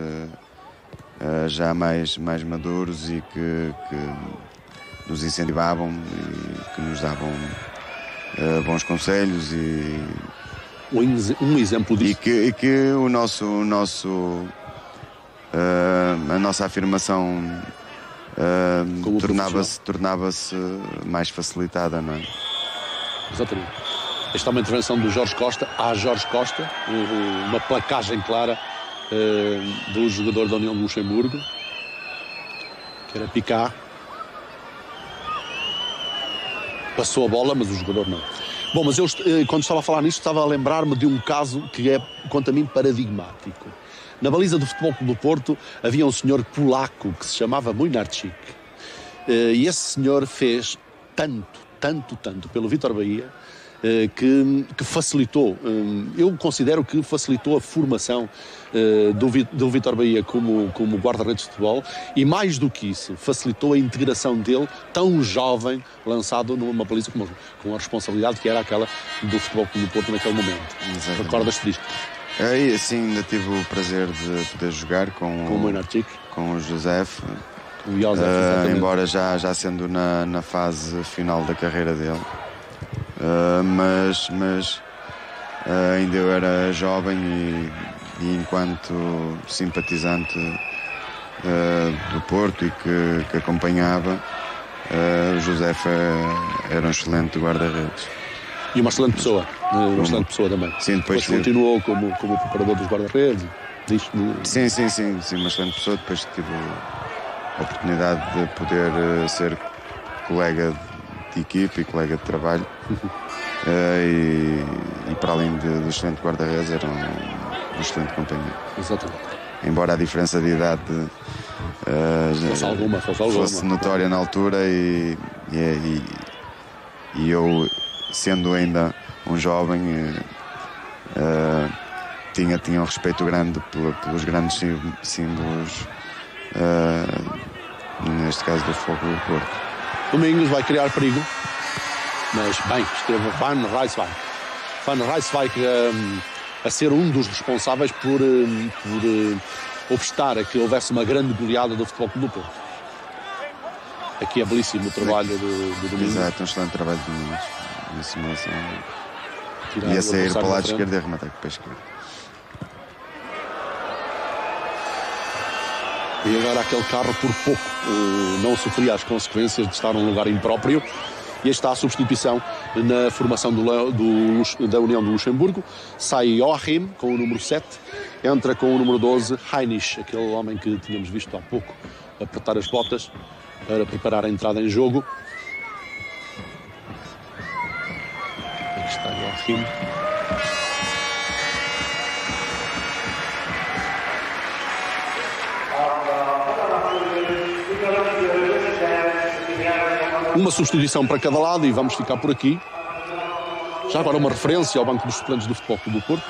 já mais maduros e que nos incentivavam e que nos davam bons conselhos e um exemplo disso. E que a nossa afirmação tornava-se mais facilitada, não é? Exatamente. Esta é uma intervenção do Jorge Costa, uma placagem clara do jogador da União de Luxemburgo, que era Picard. Passou a bola, mas o jogador não. Bom, mas eu, quando estava a falar nisto, estava a lembrar-me de um caso que é, quanto a mim, paradigmático. Na baliza do Futebol Clube do Porto havia um senhor polaco que se chamava Młynarczyk. E esse senhor fez tanto pelo Vítor Bahia, que facilitou, eu considero que facilitou a formação do Vítor Bahia como guarda-redes de futebol, e mais do que isso, facilitou a integração dele, tão jovem, lançado numa baliza com a responsabilidade que era aquela do Futebol Clube do Porto naquele momento. Recordas-te disto? Sim, ainda tive o prazer de poder jogar com o Młynarczyk, com o Josef, embora já sendo na fase final da carreira dele. Mas ainda eu era jovem e enquanto simpatizante do Porto e que acompanhava, o José era um excelente guarda-redes. E uma excelente pessoa, também. Sim, depois continuou como preparador dos guarda-redes. Sim, uma excelente pessoa. Depois tive a oportunidade de poder ser colega de equipe e colega de trabalho. E para além do excelente guarda-redes, era um excelente companheiro. Exatamente. Embora a diferença de idade fosse notória na altura, e eu, sendo ainda um jovem, tinha um respeito grande pelos grandes símbolos, neste caso do Futebol Clube do Porto. Domingos vai criar perigo, mas bem, esteve Van Rijswijk. Van Rijswijk a ser um dos responsáveis por obstar a que houvesse uma grande goleada do Futebol Clube do Porto. Aqui é belíssimo o trabalho do Domingos. Exato, um excelente trabalho de Domingos na simulação. Ia sair para o lado esquerdo e arrematar com o pé esquerdo. E agora aquele carro por pouco não sofria as consequências de estar num lugar impróprio. E está a substituição na formação da União do Luxemburgo. Sai Joachim com o número 7, entra com o número 12 Heinrich, aquele homem que tínhamos visto há pouco apertar as botas para preparar a entrada em jogo. Aqui está Joachim. Uma substituição para cada lado e vamos ficar por aqui. Já agora uma referência ao banco dos suplentes do Futebol Clube do Porto.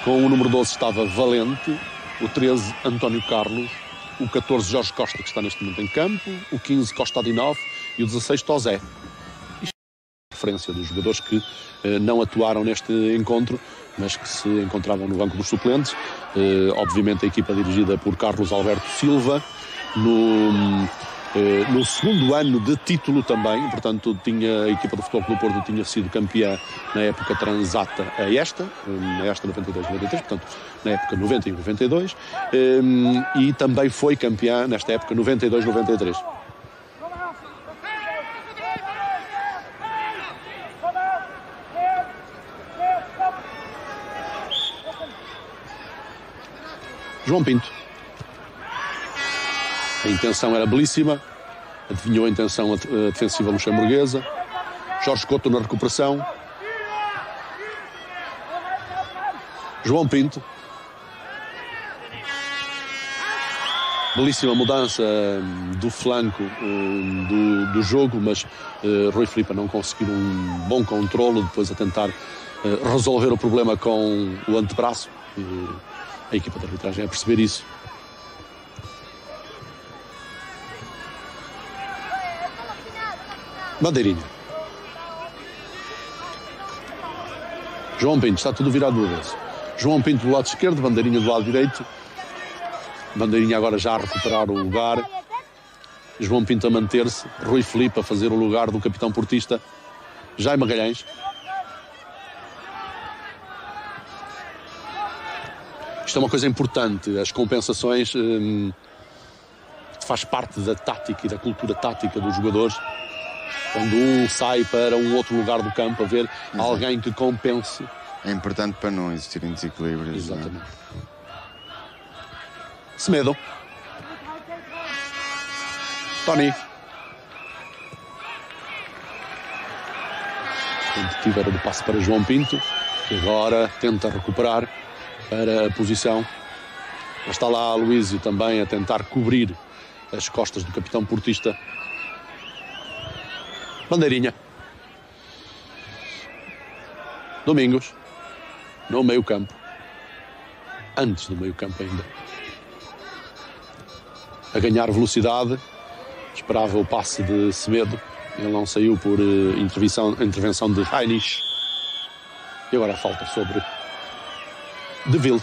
Com o número 12 estava Valente, o 13 António Carlos, o 14 Jorge Costa, que está neste momento em campo, o 15 Costa Adinov e o 16 Tozé. Isto é a referência dos jogadores que não atuaram neste encontro, mas que se encontravam no banco dos suplentes. Obviamente a equipa dirigida por Carlos Alberto Silva, no segundo ano de título também, portanto a equipa do Futebol Clube do Porto tinha sido campeã na época transata a esta 92-93, portanto na época 91-92, e também foi campeã nesta época 92-93. João Pinto. A intenção era belíssima, adivinhou a intenção defensiva luxemburguesa. Jorge Couto na recuperação. João Pinto. Belíssima mudança do flanco do jogo, mas Rui Filipe não conseguiu um bom controlo, depois a tentar resolver o problema com o antebraço. A equipa de arbitragem a perceber isso. Bandeirinha. João Pinto, está tudo virado do avesso. João Pinto do lado esquerdo, Bandeirinha do lado direito. Bandeirinha agora já a recuperar o lugar. João Pinto a manter-se. Rui Filipe a fazer o lugar do capitão portista Jaime Magalhães. Isto é uma coisa importante. As compensações isto faz parte da tática e da cultura tática dos jogadores. Quando um sai para um outro lugar do campo a ver alguém que compense. É importante para não existirem desequilíbrios. Exatamente. Semedo. Tony. Tentativa era do passe para João Pinto, que agora tenta recuperar para a posição. Mas está lá Aloísio também a tentar cobrir as costas do capitão portista. Bandeirinha. Domingos. No meio campo. Antes do meio campo ainda. A ganhar velocidade. Esperava o passe de Semedo. Ele não saiu por intervenção de Heinrich. E agora a falta sobre De Ville.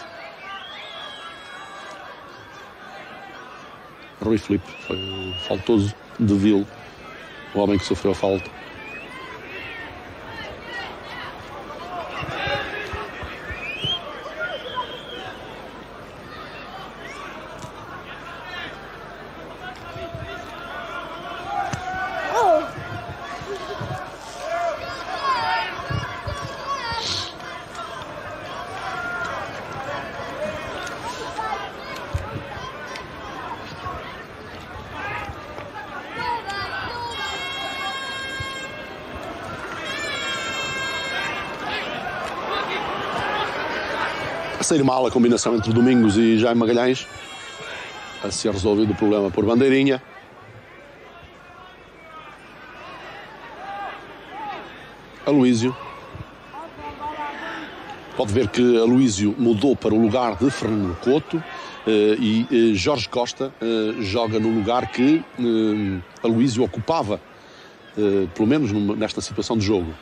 Rui Filipe. Foi o faltoso De Ville. O homem que sofreu a falta. A sair mal a combinação entre Domingos e Jaime Magalhães. A ser resolvido o problema por Bandeirinha. Aloísio. Pode ver que Aloísio mudou para o lugar de Fernando Couto e Jorge Costa joga no lugar que Aloísio ocupava, pelo menos nesta situação de jogo.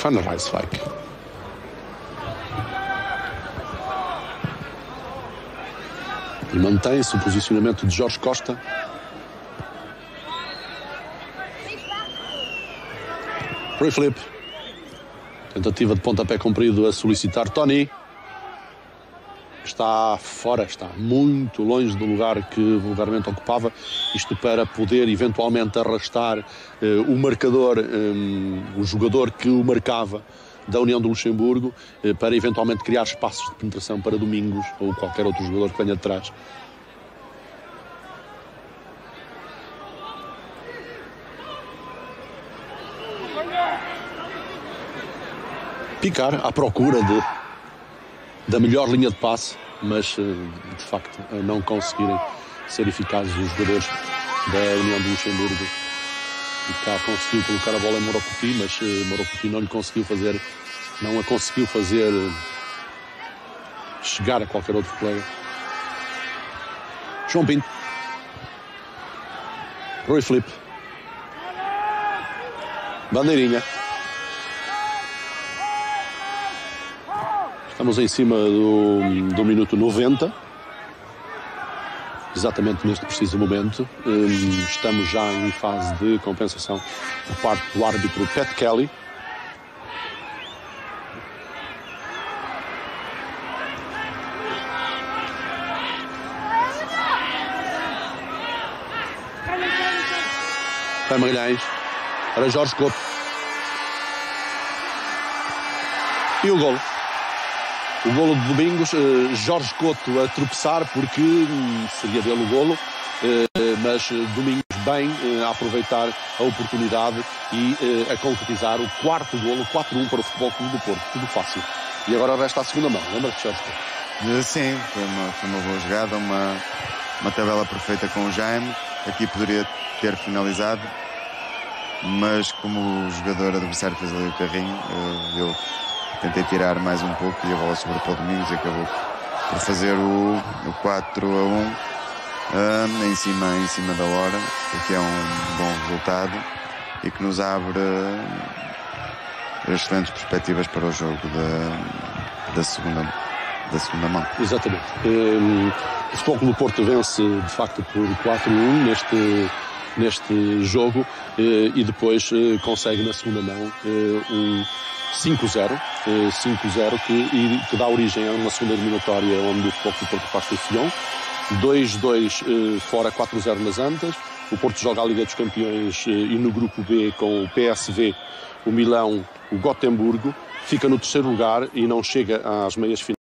Van Rijswijk. E mantém-se o posicionamento de Jorge Costa. Rui Filipe. Tentativa de pontapé comprido a solicitar Tony. Está fora, está muito longe do lugar que vulgarmente ocupava. Isto para poder eventualmente arrastar o marcador, o jogador que o marcava da União do Luxemburgo, para eventualmente criar espaços de penetração para Domingos ou qualquer outro jogador que venha de trás. Picar à procura da melhor linha de passe, mas de facto a não conseguirem ser eficazes os jogadores da União do Luxemburgo. E cá conseguiu colocar a bola em Morocoti, mas Morocoti não a conseguiu fazer chegar a qualquer outro colega. João Pinto. Rui Filipe. Bandeirinha. Estamos em cima do minuto 90, exatamente neste preciso momento. Estamos já em fase de compensação por parte do árbitro Pat Kelly. Vai Magalhães para Jorge Couto. E o golo. O golo de Domingos, Jorge Couto a tropeçar porque seria dele o golo, mas Domingos bem a aproveitar a oportunidade e a concretizar o quarto golo, 4-1 para o Futebol Clube do Porto, tudo fácil. E agora resta a segunda mão, lembra-te, Jorge Couto? Sim, foi uma boa jogada, uma tabela perfeita com o Jaime. Aqui poderia ter finalizado, mas como o jogador adversário fez ali o carrinho, eu tentei tirar mais um pouco e a bola sobrepôs Domingos e acabou por fazer o 4-1 em cima da hora, o que é um bom resultado e que nos abre excelentes perspectivas para o jogo da segunda mão. Exatamente. O Futebol Clube do Porto vence de facto por 4-1 neste jogo e depois consegue na segunda mão um 5-0 que dá origem a uma segunda eliminatória onde o Futebol Clube do Porto faz com o Sion. 2-2 fora, 4-0 nas Antas. O Porto joga a Liga dos Campeões e no grupo B com o PSV, o Milão, o Gotemburgo. Fica no terceiro lugar e não chega às meias finais.